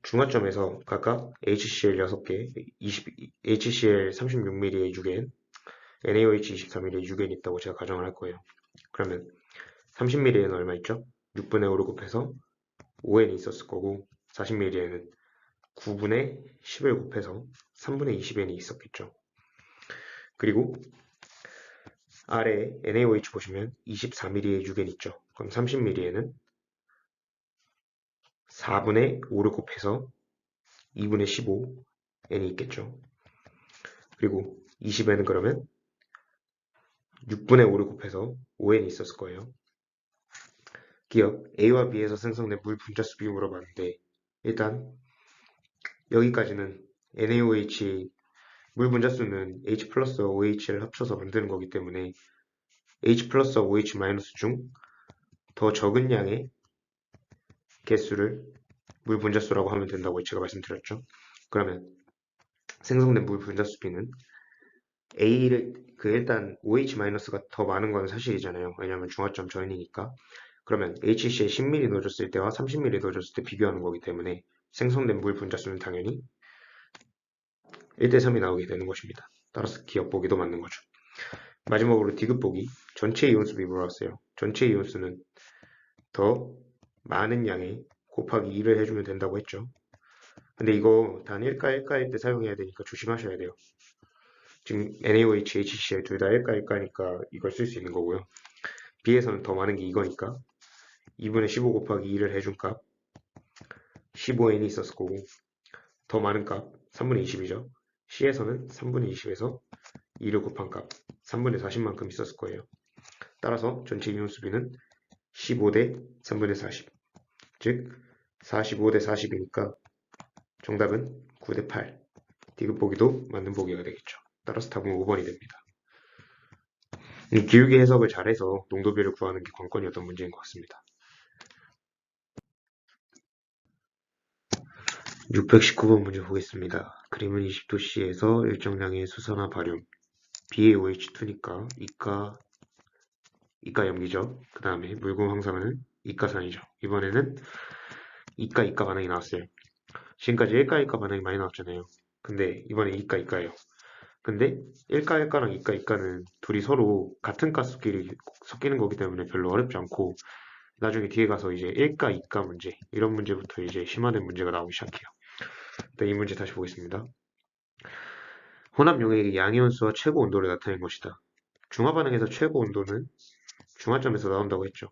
중화점에서 각각 HCl 6개, HCl 36ml의 6N, NaOH 24ml의 6N 있다고 제가 가정을 할 거예요. 그러면 30ml에는 얼마 있죠? 6분의 5를 곱해서 5N이 있었을 거고 40ml에는 9분의 10을 곱해서 3분의 20N이 있었겠죠. 그리고 아래 NaOH 보시면 24ml의 6N 있죠. 그럼 30ml에는 4분의 5를 곱해서 2분의 15N이 있겠죠. 그리고 20N은 그러면 6분의 5를 곱해서 5N이 있었을 거예요. 기억, A와 B에서 생성된 물 분자수 비율 물어봤는데 일단 여기까지는 NaOH 물 분자수는 H 플러스 OH를 합쳐서 만드는 거기 때문에 H 플러스 OH 마이너스 중 더 적은 양의 개수를 물 분자수라고 하면 된다고 제가 말씀드렸죠. 그러면 생성된 물 분자수 B는 A를 일단 OH-가 더 많은 건 사실이잖아요. 왜냐하면 중화점 전이니까. 그러면 HC에 10ml 넣어줬을 때와 30ml 넣어줬을 때 비교하는 거기 때문에 생성된 물 분자수는 당연히 1대 3이 나오게 되는 것입니다. 따라서 기억 보기도 맞는 거죠. 마지막으로 디귿 보기. 전체 이온수 비 물어봤어요. 전체 이온수는 더 많은 양의 곱하기 2를 해주면 된다고 했죠. 근데 이거 단 1가 때 사용해야 되니까 조심하셔야 돼요. 지금 NaOH, HCl 둘 다 1가니까 이걸 쓸 수 있는 거고요. B에서는 더 많은 게 이거니까 2분의 15 곱하기 2를 해준 값 15n이 있었을 거고 더 많은 값 3분의 20이죠. C에서는 3분의 20에서 2를 곱한 값 3분의 40만큼 있었을 거예요. 따라서 전체 이온수비는 15대 3분의 40, 즉 45대 40이니까 정답은 9대 8. 디귿 보기도 맞는 보기가 되겠죠. 따라서 답은 5번이 됩니다. 기울기 해석을 잘해서 농도비를 구하는 게 관건이었던 문제인 것 같습니다. 619번 문제 보겠습니다. 그림은 20도씨에서 일정량의 수산화 바륨 BaOH2니까 이가 염기죠. 그 다음에 묽은 황산은 이가산이죠. 이번에는 이가 반응이 나왔어요. 지금까지 1가 반응이 많이 나왔잖아요. 근데 이번에 이가예요. 근데 1가랑 이가는 둘이 서로 같은 가수끼리 섞이는 거기 때문에 별로 어렵지 않고 나중에 뒤에 가서 이제 1가, 이가 문제 이런 문제부터 이제 심화된 문제가 나오기 시작해요. 이 문제 다시 보겠습니다. 혼합 용액의 양이온수와 최고 온도를 나타낸 것이다. 중화 반응에서 최고 온도는 중화점에서 나온다고 했죠.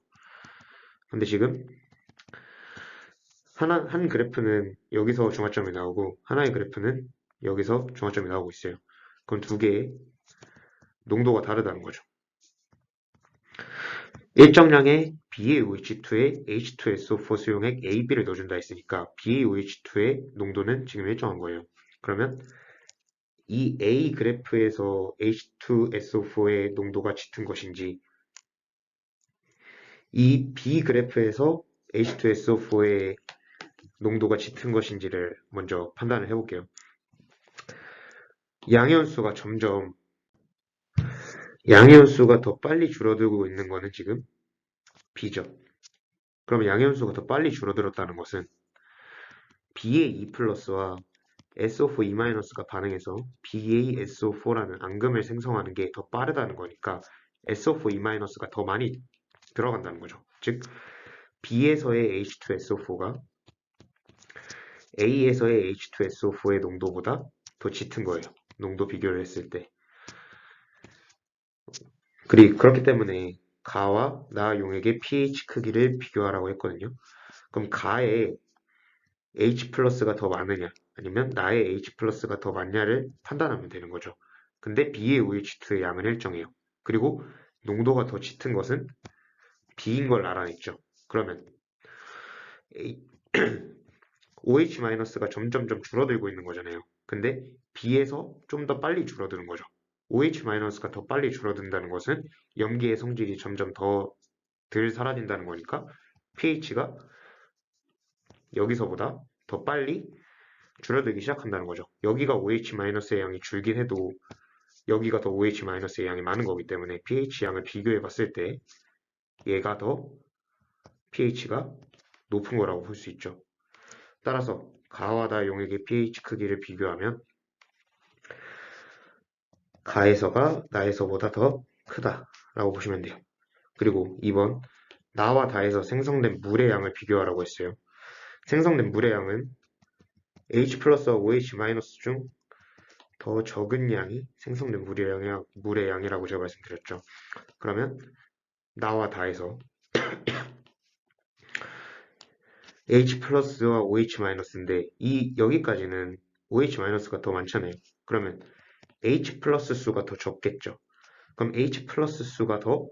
근데 지금 한 그래프는 여기서 중화점이 나오고 하나의 그래프는 여기서 중화점이 나오고 있어요. 그럼 두 개의 농도가 다르다는 거죠. 일정량의 BaOH2에 H2SO4 수용액 AB를 넣어준다 했으니까 BaOH2의 농도는 지금 일정한 거예요. 그러면 이 A 그래프에서 H2SO4의 농도가 짙은 것인지 이 B 그래프에서 H2SO4의 농도가 짙은 것인지를 먼저 판단을 해볼게요. 양이온수가 더 빨리 줄어들고 있는 거는 지금 B죠. 그러면 양해원수가 더 빨리 줄어들었다는 것은 B의 E 플러스와 SO4E-가 반응해서 BaSO4라는 앙금을 생성하는 게 더 빠르다는 거니까 SO4E-가 더 많이 들어간다는 거죠. 즉 B에서의 H2SO4가 A에서의 H2SO4의 농도보다 더 짙은 거예요. 농도 비교를 했을 때. 그렇기 때문에 가와 나 용액의 pH 크기를 비교하라고 했거든요. 그럼 가에 H 플러스가 더 많으냐 아니면 나의 H 플러스가 더 많냐를 판단하면 되는 거죠. 근데 B의 OH2의 양은 일정해요. 그리고 농도가 더 짙은 것은 B인 걸 알아냈죠. 그러면 OH-가 점점점 줄어들고 있는 거잖아요. 근데 B에서 좀 더 빨리 줄어드는 거죠. OH-가 더 빨리 줄어든다는 것은 염기의 성질이 점점 더 덜 사라진다는 거니까 pH가 여기서보다 더 빨리 줄어들기 시작한다는 거죠. 여기가 OH-의 양이 줄긴 해도 여기가 더 OH-의 양이 많은 거기 때문에 pH 양을 비교해 봤을 때 얘가 더 pH가 높은 거라고 볼 수 있죠. 따라서 가와 다 용액의 pH 크기를 비교하면 가에서가 나에서보다 더 크다라고 보시면 돼요. 그리고 2번 나와 다에서 생성된 물의 양을 비교하라고 했어요. 생성된 물의 양은 H 플러스와 OH 마이너스 중 더 적은 양이 생성된 물의 양이라고 제가 말씀드렸죠. 그러면 나와 다에서 H 플러스와 OH 마이너스인데 여기까지는 OH 마이너스가 더 많잖아요. 그러면 H 플러스 수가 더 적겠죠. 그럼 H 플러스 수가 더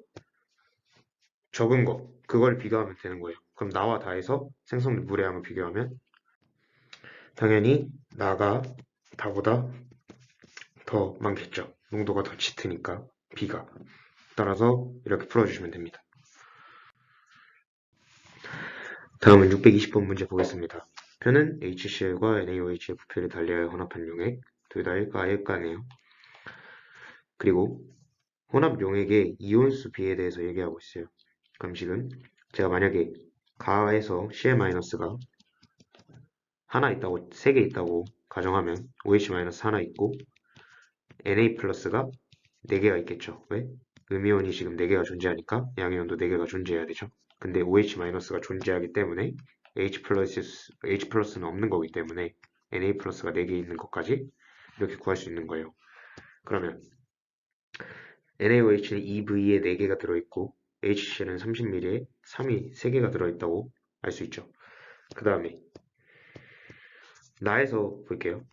적은 거 그걸 비교하면 되는 거예요. 그럼 나와 다에서 생성된 물의 양을 비교하면 당연히 나가 다보다 더 많겠죠. 농도가 더 짙으니까 B가. 따라서 이렇게 풀어주시면 됩니다. 다음은 620번 문제 보겠습니다. 표는 HCl과 NaOH의 부피를 달리하여 혼합한 용액, 둘 다 1가 1가네요. 그리고 혼합 용액의 이온수 비에 대해서 얘기하고 있어요. 그럼 지금 제가 만약에 가에서 Cl-가 하나 있다고, 3개 있다고 가정하면 OH- 하나 있고 Na 플러스가 4개가 있겠죠. 왜? 음이온이 지금 4개가 존재하니까 양이온도 4개가 존재해야 되죠. 근데 OH-가 존재하기 때문에 H 플러스는 없는 거기 때문에 Na 플러스가 4개 있는 것까지 이렇게 구할 수 있는 거예요. 그러면 NaOH는 2V에 4개가 들어있고 HCl은 30ml에 3이 3개가 들어있다고 알 수 있죠. 그 다음에 나에서 볼게요.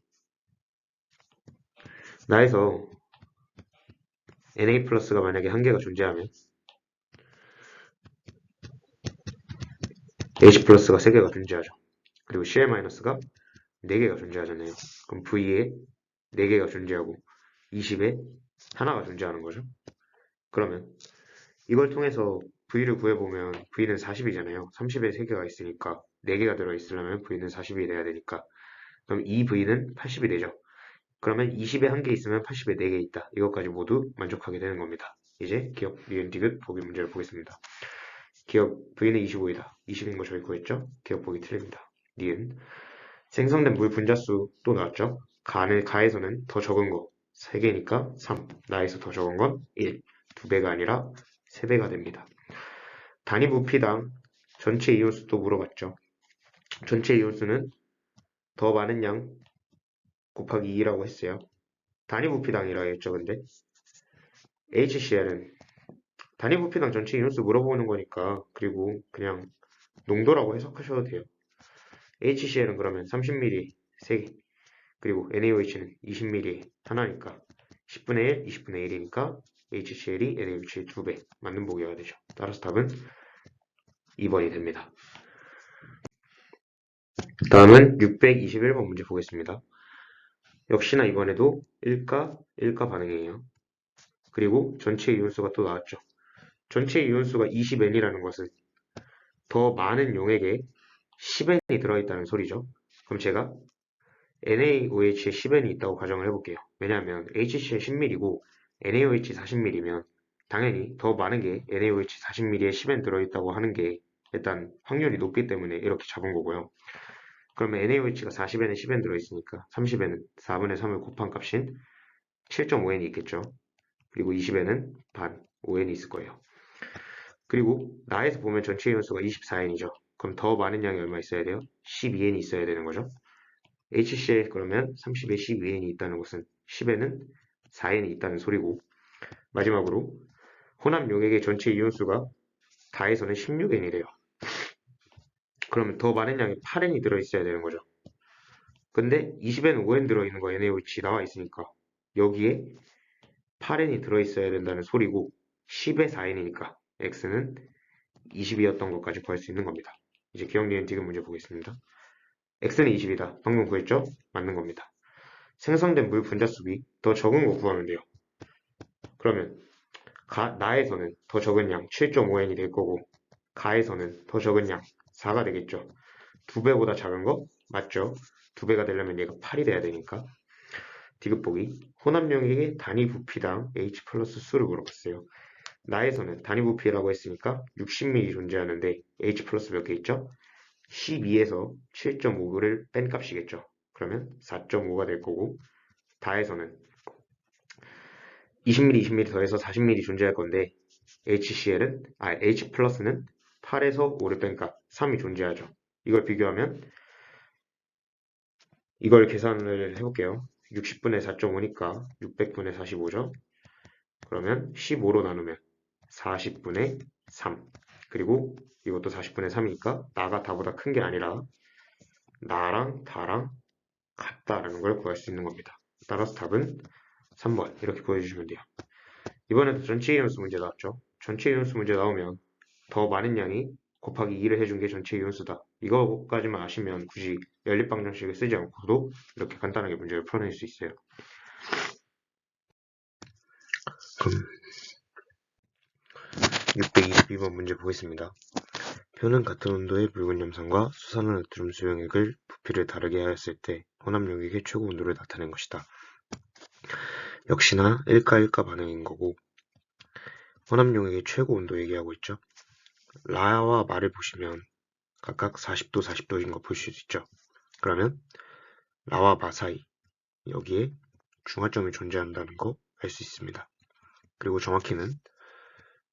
나에서 Na 플러스가 만약에 1개가 존재하면 H 플러스가 3개가 존재하죠. 그리고 Cl-가 4개가 존재하잖아요. 그럼 V에 4개가 존재하고 20에 하나가 존재하는 거죠. 그러면 이걸 통해서 V를 구해보면 V는 40이잖아요. 30에 3개가 있으니까 4개가 들어있으려면 V는 40이 돼야 되니까 그럼 이 V는 80이 되죠. 그러면 20에 1개 있으면 80에 4개 있다. 이것까지 모두 만족하게 되는 겁니다. 이제 기억, 니은, 디귿 보기 문제를 보겠습니다. 기억 V는 25이다. 20인 거 저희 구했죠? 기억 보기 틀립니다. 니은 생성된 물 분자수 또 나왔죠? 가에서는 더 적은 거 3개니까 3, 나에서 더 적은 건 1, 2배가 아니라 3배가 됩니다. 단위 부피당 전체 이온수도 물어봤죠. 전체 이온수는 더 많은 양 곱하기 2라고 했어요. 단위 부피당이라 했죠, 근데 HCl은 단위 부피당 전체 이온수 물어보는 거니까 그리고 그냥 농도라고 해석하셔도 돼요. HCl은 그러면 30ml 3개 그리고 NaOH는 20ml 하나니까 10분의 1, 20분의 1이니까 HCl이 NaOH의 2배 맞는 보기가 되죠. 따라서 답은 2번이 됩니다. 다음은 621번 문제 보겠습니다. 역시나 이번에도 1가 반응이에요. 그리고 전체 이온수가 또 나왔죠. 전체 이온수가 20N이라는 것은 더 많은 용액에 10N이 들어있다는 소리죠. 그럼 제가 NaOH에 10N이 있다고 가정을 해볼게요. 왜냐하면 HCl 10ml고 NaOH 40ml면 당연히 더 많은 게 NaOH 40ml에 10N 들어있다고 하는 게 일단 확률이 높기 때문에 이렇게 잡은 거고요. 그러면 NaOH가 40N에 10N 들어있으니까 30N은 4분의 3을 곱한 값인 7.5N이 있겠죠. 그리고 20N은 반, 5N이 있을 거예요. 그리고 나에서 보면 전체 이온수가 24N이죠. 그럼 더 많은 양이 얼마 있어야 돼요? 12N이 있어야 되는 거죠. HCl 그러면 30에 12N이 있다는 것은 10에는 4N이 있다는 소리고, 마지막으로 혼합 용액의 전체 이온수가 다해서는 16N이래요. 그러면 더 많은 양이 8N이 들어있어야 되는 거죠. 근데 20N, 5N 들어있는 거 NaOH 나와 있으니까 여기에 8N이 들어있어야 된다는 소리고 10에 4N이니까 X는 20이었던 것까지 구할 수 있는 겁니다. 이제 기억, 니은, 디귿 문제 보겠습니다. X는 20이다. 방금 구했죠? 맞는 겁니다. 생성된 물 분자수비 더 적은 거 구하면 돼요. 그러면 나에서는 더 적은 양 7.5N이 될 거고 가에서는 더 적은 양 4가 되겠죠. 2배보다 작은 거 맞죠? 2배가 되려면 얘가 8이 돼야 되니까. 디귿 보기. 혼합용액의 단위 부피당 H 플러스 수를 물어봤어요. 나에서는 단위 부피라고 했으니까 60ml 존재하는데 H 플러스 몇 개 있죠? 12에서 7.5를 뺀 값이겠죠. 그러면 4.5가 될 거고, 다에서는 20ml, 20ml 더해서 40ml 존재할 건데 H 플러스는 8에서 5를 뺀 값, 3이 존재하죠. 이걸 비교하면 이걸 계산을 해볼게요. 60분의 4.5니까 600분의 45죠. 그러면 15로 나누면 40분의 3. 그리고 이것도 40분의 3이니까 나가 다보다 큰 게 아니라 나랑 다랑 같다라는 걸 구할 수 있는 겁니다. 따라서 답은 3번 이렇게 구해주시면 돼요. 이번에도 전체 이온수 문제 나왔죠. 전체 이온수 문제 나오면 더 많은 양이 곱하기 2를 해준 게 전체 이온수다. 이거까지만 아시면 굳이 연립방정식을 쓰지 않고도 이렇게 간단하게 문제를 풀어낼 수 있어요. 그럼 622번 문제 보겠습니다. 표는 같은 온도의 붉은 염산과 수산화 나트륨 수용액을 부피를 다르게 하였을 때 혼합 용액의 최고 온도를 나타낸 것이다. 역시나 1가 1가 반응인 거고, 혼합 용액의 최고 온도 얘기하고 있죠. 라와 마를 보시면 각각 40도 40도인 거 볼 수 있죠. 그러면 라와 마 사이 여기에 중화점이 존재한다는 거 알 수 있습니다. 그리고 정확히는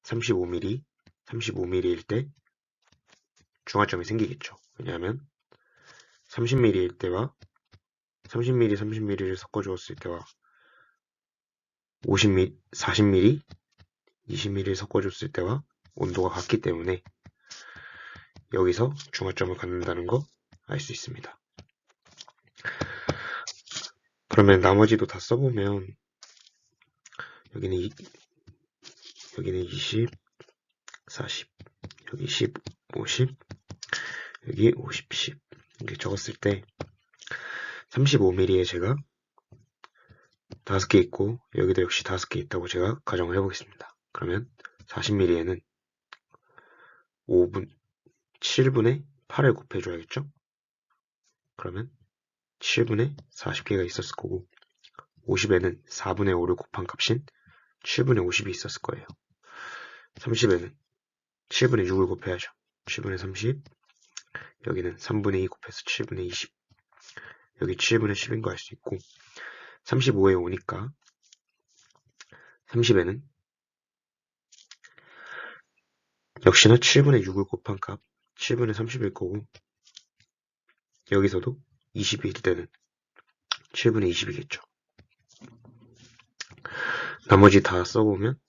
35mm, 35mm일 때 중화점이 생기겠죠. 왜냐하면 30mm일 때와 30mm, 30mm를 섞어주었을 때와 50mm, 40mm, 20mm를 섞어줬을 때와 온도가 같기 때문에 여기서 중화점을 갖는다는 거 알 수 있습니다. 그러면 나머지도 다 써보면 여기는 20, 40, 여기 10, 50, 여기 50, 10 이렇게 적었을 때 35mm에 제가 5개 있고 여기도 역시 5개 있다고 제가 가정을 해보겠습니다. 그러면 40mm에는 7분의 8을 곱해줘야겠죠? 그러면 7분의 40개가 있었을 거고 50에는 4분의 5를 곱한 값인 7분의 50이 있었을 거예요. 30에는 7분의 6을 곱해야죠. 7분의 30, 여기는 3분의 2 곱해서 7분의 20, 여기 7분의 10인 거 알 수 있고 35에 오니까 30에는 역시나 7분의 6을 곱한 값 7분의 30일 거고 여기서도 20일 때는 7분의 20이겠죠. 나머지 다 써보면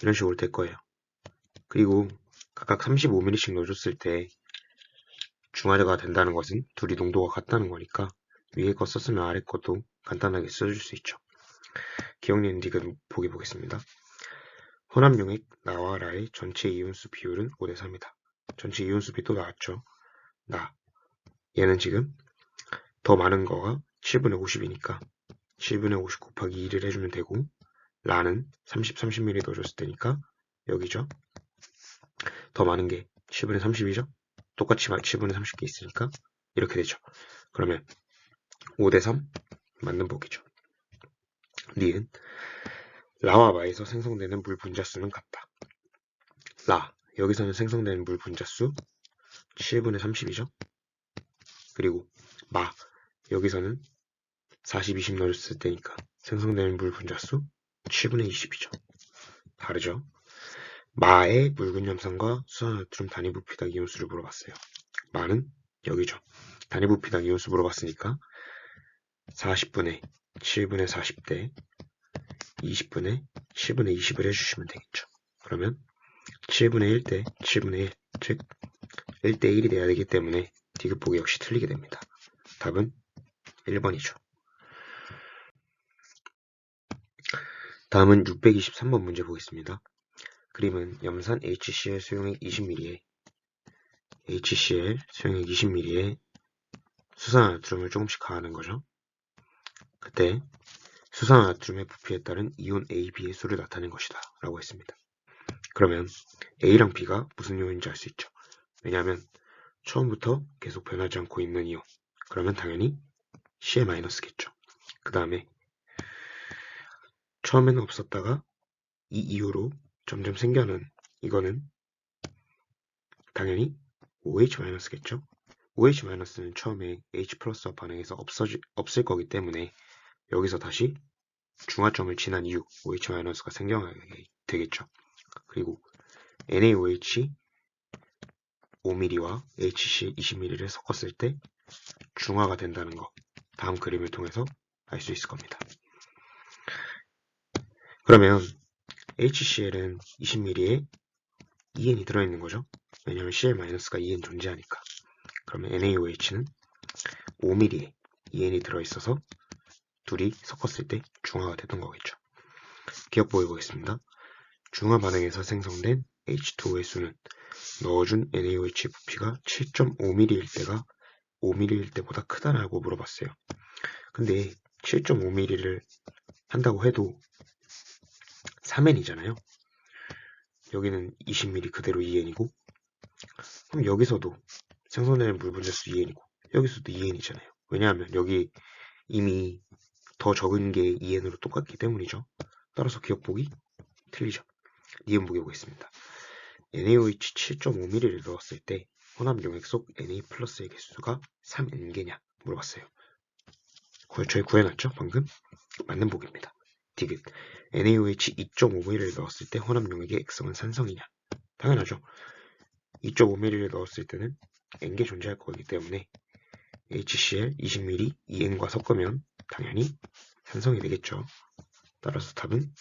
이런 식으로 될 거예요. 그리고 각각 35mm씩 넣어줬을 때 중화가 된다는 것은 둘이 농도가 같다는 거니까 위에 거 썼으면 아래 것도 간단하게 써줄 수 있죠. 기억, 니은, 디귿 보기 보겠습니다. 혼합용액 나와 라의 전체 이온수 비율은 5대 3이다. 전체 이온수 비 또 나왔죠. 얘는 지금 더 많은 거가 7분의 50이니까 7분의 50 곱하기 2를 해주면 되고 라는 30mm 넣어줬을 때니까 여기죠. 더 많은 게 7분의 30이죠. 똑같이 7분의 30개 있으니까 이렇게 되죠. 그러면 5대 3 맞는 보기죠. 니은 라와 마에서 생성되는 물 분자수는 같다. 라, 여기서는 생성되는 물 분자수 7분의 30이죠. 그리고 마, 여기서는 40, 20 넣었을 때니까 생성되는 물 분자수 7분의 20이죠. 다르죠? 마의 묽은 염산과 수산나트륨 단위 부피당 이온수를 물어봤어요. 마는 여기죠. 단위 부피당 이온수 물어봤으니까 40분의 7분의 40대 20분의 7분의 20을 해주시면 되겠죠. 그러면 7분의 1대 7분의 1, 즉 1대 1이 돼야 되기 때문에 디귿보기 역시 틀리게 됩니다. 답은 1번이죠. 다음은 623번 문제 보겠습니다. 그림은 염산 HCl 수용액 20ml에 HCl 수용액 20ml에 수산나트륨을 조금씩 가하는 거죠. 그때 수산나트륨의 부피에 따른 이온 A, B의 수를 나타낸 것이다 라고 했습니다. 그러면 A랑 B가 무슨 이온인지 알 수 있죠. 왜냐하면 처음부터 계속 변하지 않고 있는 이온. 그러면 당연히 Cl-겠죠. 그 다음에 처음에는 없었다가 이 이후로 점점 생겨난 이거는 당연히 OH-겠죠. OH-는 처음에 H 플러스와 반응해서 없을 거기 때문에 여기서 다시 중화점을 지난 이후 OH-가 생겨나게 되겠죠. 그리고 NaOH 5mm와 HC 20mm를 섞었을 때 중화가 된다는 거 다음 그림을 통해서 알 수 있을 겁니다. 그러면 HCl은 20mm에 EN이 들어있는 거죠. 왜냐하면 Cl-가 EN 존재하니까. 그러면 NaOH는 5mm에 EN이 들어있어서 둘이 섞었을 때 중화가 됐던 거겠죠. 기억 보여보겠습니다. 중화 반응에서 생성된 H2O의 수는 넣어준 NaOH의 부피가 7.5mm일 때가 5mm일 때보다 크다라고 물어봤어요. 근데 7.5mm를 한다고 해도 3N이잖아요. 여기는 20mm 그대로 2N이고 그럼 여기서도 생성되는 물 분자수 2N이고 여기서도 2N이잖아요. 왜냐하면 여기 이미 더 적은 게 2N으로 똑같기 때문이죠. 따라서 기억보기 틀리죠. 니은 보기 보겠습니다. NaOH 7.5mm를 넣었을 때 혼합 용액 속 Na 플러스의 개수가 3N개냐 물어봤어요. 저희 구해놨죠? 방금? 맞는 보기입니다. 디귿. NaOH 2.5mm를 넣었을 때 혼합 용액의 액성은 산성이냐? 당연하죠. 2.5mm를 넣었을 때는 N개 존재할 거기 때문에 HCl 20ml 2N과 섞으면 당연히 산성이 되겠죠. 따라서 답은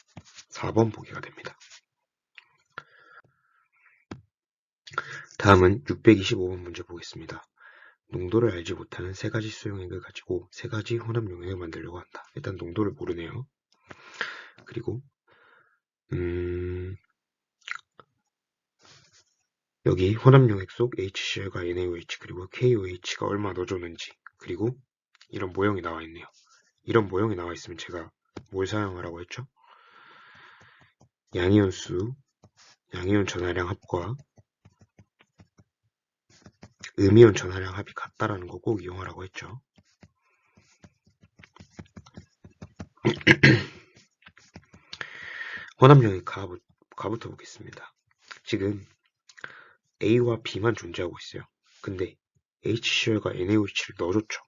4번 보기가 됩니다. 다음은 625번 문제 보겠습니다. 농도를 알지 못하는 세 가지 수용액을 가지고 세 가지 혼합 용액을 만들려고 한다. 일단 농도를 모르네요. 그리고 여기 혼합 용액 속 HCl과 NaOH 그리고 KOH가 얼마 넣어줬는지 그리고 이런 모형이 나와 있네요. 이런 모형이 나와 있으면 제가 뭘 사용하라고 했죠? 양이온수, 양이온 전하량 합과 음이온 전하량 합이 같다라는 거 꼭 이용하라고 했죠. 혼합용액 가부터 보겠습니다. 지금 A와 B만 존재하고 있어요. 근데 HCl과 NaOH를 넣어줬죠.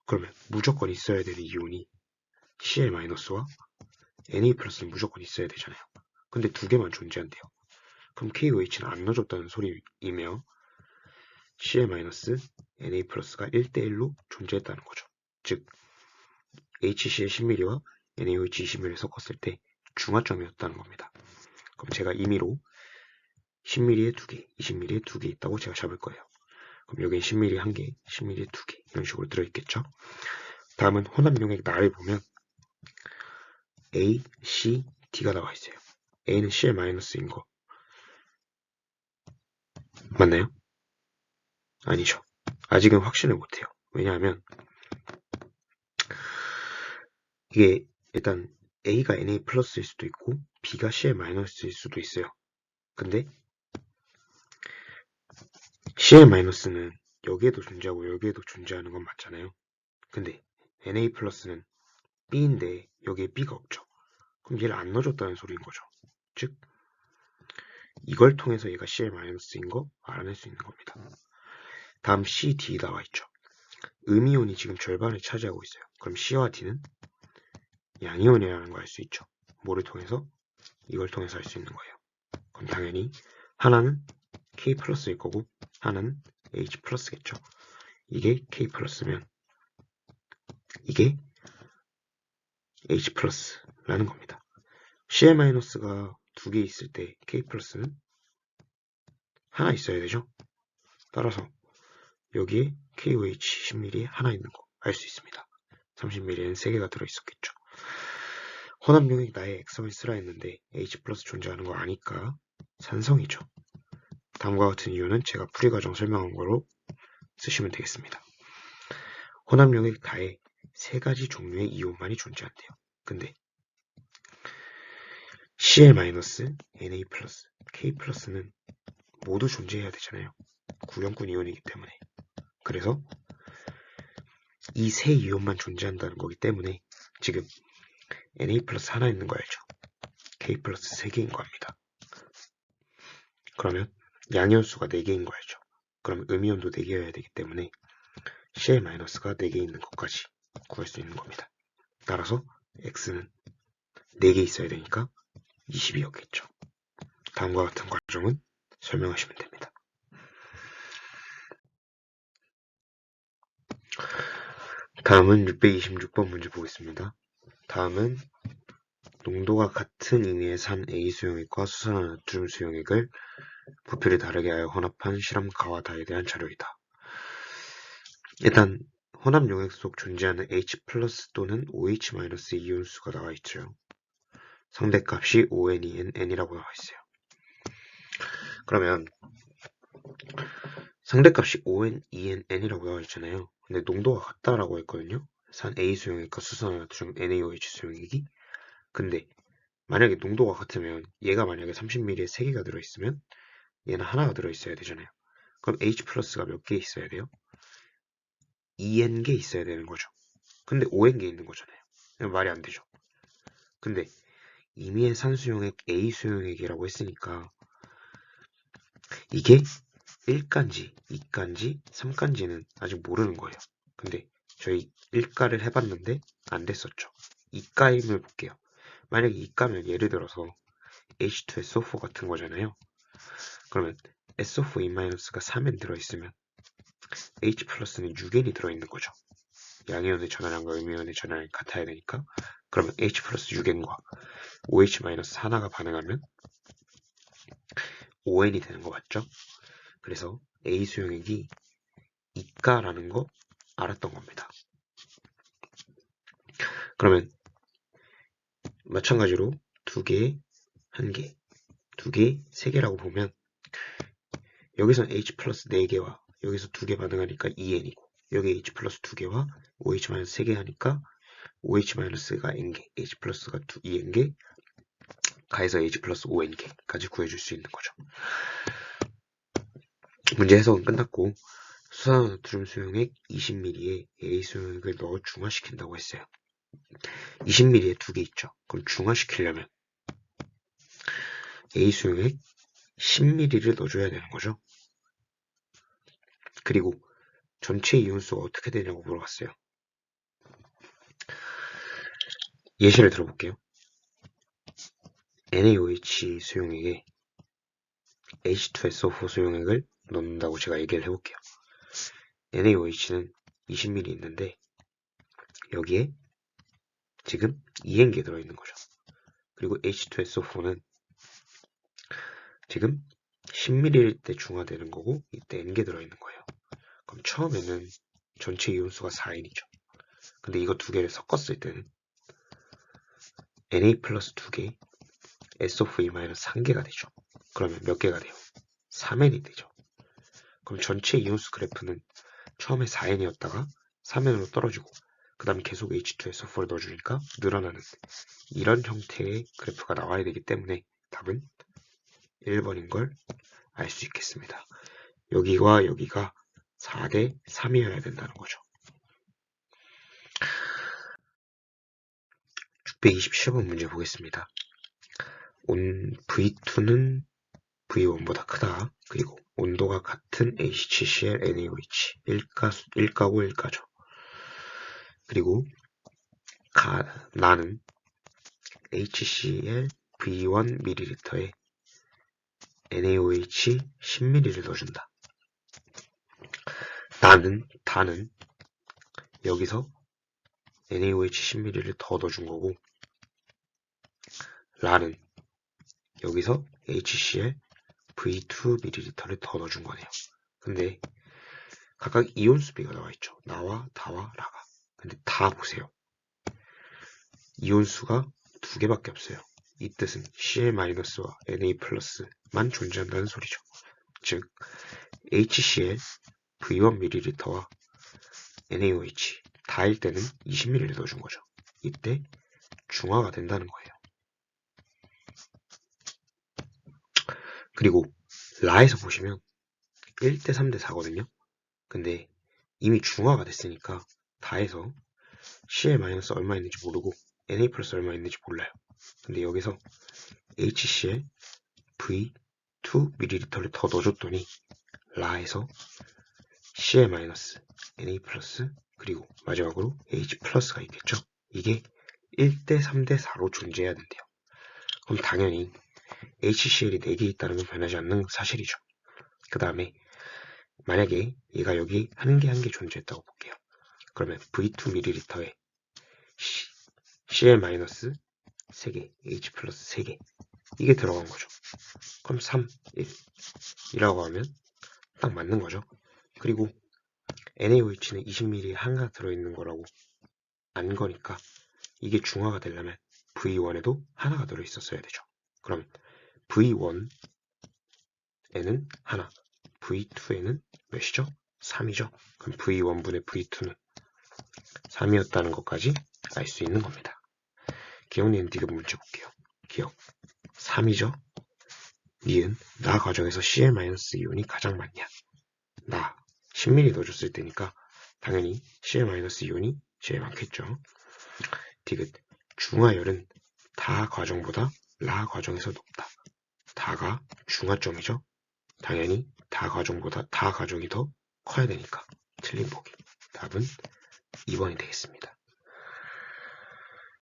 그러면 무조건 있어야 되는 이온이 Cl-와 Na+는 무조건 있어야 되잖아요. 근데 두 개만 존재한대요. 그럼 KOH는 안 넣어줬다는 소리이며 Cl-, Na+가 1대1로 존재했다는 거죠. 즉 HCl 10mm와 NaOH 20mm를 섞었을 때 중화점이었다는 겁니다. 그럼 제가 임의로 10mm에 2개, 20mm에 2개 있다고 제가 잡을 거예요. 그럼 여기엔 10mm 1개, 10mm에 2개 이런 식으로 들어있겠죠. 다음은 혼합용액 나를 보면 A, C, D가 나와 있어요. A는 Cl-인 거 맞나요? 아니죠. 아직은 확신을 못해요. 왜냐하면 이게 일단 A가 Na+일 수도 있고 B가 Cl-일 수도 있어요. 근데 Cl-는 여기에도 존재하고 여기에도 존재하는 건 맞잖아요. 근데 Na+는 B인데 여기에 B가 없죠. 그럼 얘를 안 넣어줬다는 소리인 거죠. 즉 이걸 통해서 얘가 Cl-인 거 알아낼 수 있는 겁니다. 다음 C, D 나와 있죠. 음이온이 지금 절반을 차지하고 있어요. 그럼 C와 D는 양이온이라는 걸 알 수 있죠. 뭐를 통해서? 이걸 통해서 알 수 있는 거예요. 그럼 당연히 하나는 K 플러스일 거고 하나는 H 플러스겠죠. 이게 K 플러스면 이게 H 플러스라는 겁니다. Cl 마이너스가 두 개 있을 때 K 플러스는 하나 있어야 되죠. 따라서 여기에 KOH 10ml에 하나 있는 거 알 수 있습니다. 30ml에는 3개가 들어있었겠죠. 혼합용액 나의 액성을 쓰라 했는데 H 플러스 존재하는 거 아니까 산성이죠. 다음과 같은 이유는 제가 풀이과정 설명한 거로 쓰시면 되겠습니다. 혼합용액 다에 3가지 종류의 이온만이 존재한대요. 근데 Cl-, Na+, K+는 모두 존재해야 되잖아요. 구형군 이온이기 때문에. 그래서 이 세 이온만 존재한다는 거기 때문에 지금 Na+ 하나 있는 거 알죠? K+ 3개인 거 압니다. 그러면 양이온수가 4개인 거 알죠? 그럼 음이온도 4개여야 되기 때문에 Cl-가 4개 있는 것까지 구할 수 있는 겁니다. 따라서 X는 4개 있어야 되니까 20이었겠죠. 다음과 같은 과정은 설명하시면 됩니다. 다음은 626번 문제 보겠습니다. 다음은 농도가 같은 의미의 산 A 수용액과 수산화 나트륨 수용액을 부피를 다르게 하여 혼합한 실험 가와다에 대한 자료이다. 일단 혼합 용액 속 존재하는 H+ 또는 OH- 이온수가 나와 있죠. 상대값이 ON, N이라고 나와 있어요. 그러면 상대값이 ON, N이라고 나와 있잖아요. 근데 농도가 같다라고 했거든요. 산 A 수용액과 수산화 나트륨 NaOH 수용액이. 근데 만약에 농도가 같으면 얘가 만약에 30ml에 3개가 들어있으면 얘는 하나가 들어있어야 되잖아요. 그럼 H+가 몇 개 있어야 돼요? 2N개 있어야 되는 거죠. 근데 5N개 있는 거잖아요. 말이 안 되죠. 근데 이미의 산수용액 A 수용액이라고 했으니까 이게 1가인지 2가인지 3가인지는 아직 모르는 거예요. 근데 저희 1가를 해봤는데 안 됐었죠. 2가임을 볼게요. 만약에 2가면 예를 들어서 H2SO4 같은 거잖아요. 그러면 SO4E-가 3N 들어있으면 H+는 6N이 들어있는 거죠. 양이온의 전하량과 음이온의 전하량이 같아야 되니까. 그러면 H+ 6N과 OH- 하나가 반응하면 ON이 되는 거 맞죠? 그래서 A 수용액이 2가라는 거 알았던 겁니다. 그러면 마찬가지로 2개, 1개, 2개, 3개라고 보면 여기선 H+ 4개와 여기서 2개 반응하니까 2N이고 여기 H+ 2개와 OH- 3개 하니까 OH- 가 N개, H+가 2N개, 가해서 H+ 5N개까지 구해줄 수 있는 거죠. 문제 해석은 끝났고 수산화 나트륨 수용액 20ml에 A 수용액을 넣어 중화시킨다고 했어요. 20ml에 2개 있죠. 그럼 중화시키려면 A 수용액 10ml를 넣어줘야 되는 거죠. 그리고 전체 이온수가 어떻게 되냐고 물어봤어요. 예시를 들어볼게요. NaOH 수용액에 H2SO4 수용액을 넣는다고 제가 얘기를 해볼게요. NaOH는 20ml 있는데 여기에 지금 2N개 들어있는 거죠. 그리고 H2SO4는 지금 10ml일 때 중화되는 거고 이때 N개 들어있는 거예요. 그럼 처음에는 전체 이온수가 4N이죠. 근데 이거 두 개를 섞었을 때는 Na 플러스 2개, SO4E 마이너스 1개가 되죠. 그러면 몇 개가 돼요? 3N이 되죠. 그럼 전체 이온수 그래프는 처음에 4N이었다가 3N으로 떨어지고 그 다음에 계속 H2SO4를 넣어주니까 늘어나는 이런 형태의 그래프가 나와야 되기 때문에 답은 1번인 걸 알 수 있겠습니다. 여기와 여기가 4대 3이어야 된다는 거죠. 627번 문제 보겠습니다. V2는 V1보다 크다. 그리고 온도가 같은 HCl, NaOH. 1가고 1가죠. 그리고 나는 HCl V1ml에 NaOH 10ml를 넣어준다. 다는 여기서 NaOH 10ml를 더 넣어준 거고, 라는 여기서 HCl V2ml를 더 넣어준 거네요. 근데 각각 이온 수비가 나와 있죠. 나와, 다와, 라가. 근데 다 보세요. 이온 수가 두 개밖에 없어요. 이 뜻은 Cl-와 Na+만 존재한다는 소리죠. 즉, HCl V1ml와 NaOH 다일 때는 20ml를 넣어준 거죠. 이때 중화가 된다는 거예요. 그리고 라에서 보시면 1대 3대 4거든요. 근데 이미 중화가 됐으니까 다해서 Cl- 얼마 있는지 모르고 Na+ 얼마 있는지 몰라요. 근데 여기서 HCl V2ml를 더 넣어줬더니 라에서 Cl-, Na+, 그리고 마지막으로 H+가 있겠죠. 이게 1대 3대 4로 존재해야 된대요. 그럼 당연히 HCl이 4개 있다는 건 변하지 않는 사실이죠. 그 다음에 만약에 얘가 여기 한 개 존재했다고 볼게요. 그러면 V2ml에 Cl- 3개, H+ 3개 이게 들어간 거죠. 그럼 3, 1 이라고 하면 딱 맞는 거죠. 그리고 NaOH는 20ml 하나 들어있는 거라고 안 거니까 이게 중화가 되려면 V1에도 하나가 들어있었어야 되죠. 그럼 V1에는 하나, V2에는 몇이죠? 3이죠. 그럼 V1분의 V2는 3이었다는 것까지 알 수 있는 겁니다. 기억니은 디귿 문제 볼게요. 기억 3이죠. 니은 나 과정에서 Cl- 이온이 가장 많냐? 나 10ml 넣어줬을 때니까 당연히 Cl- 이온이 제일 많겠죠. 디귿 중화열은 다 과정보다 라 과정에서 높다. 다가 중화점이죠. 당연히 다 과정보다 다 과정이 더 커야 되니까 틀린 보기. 답은 2번이 되겠습니다.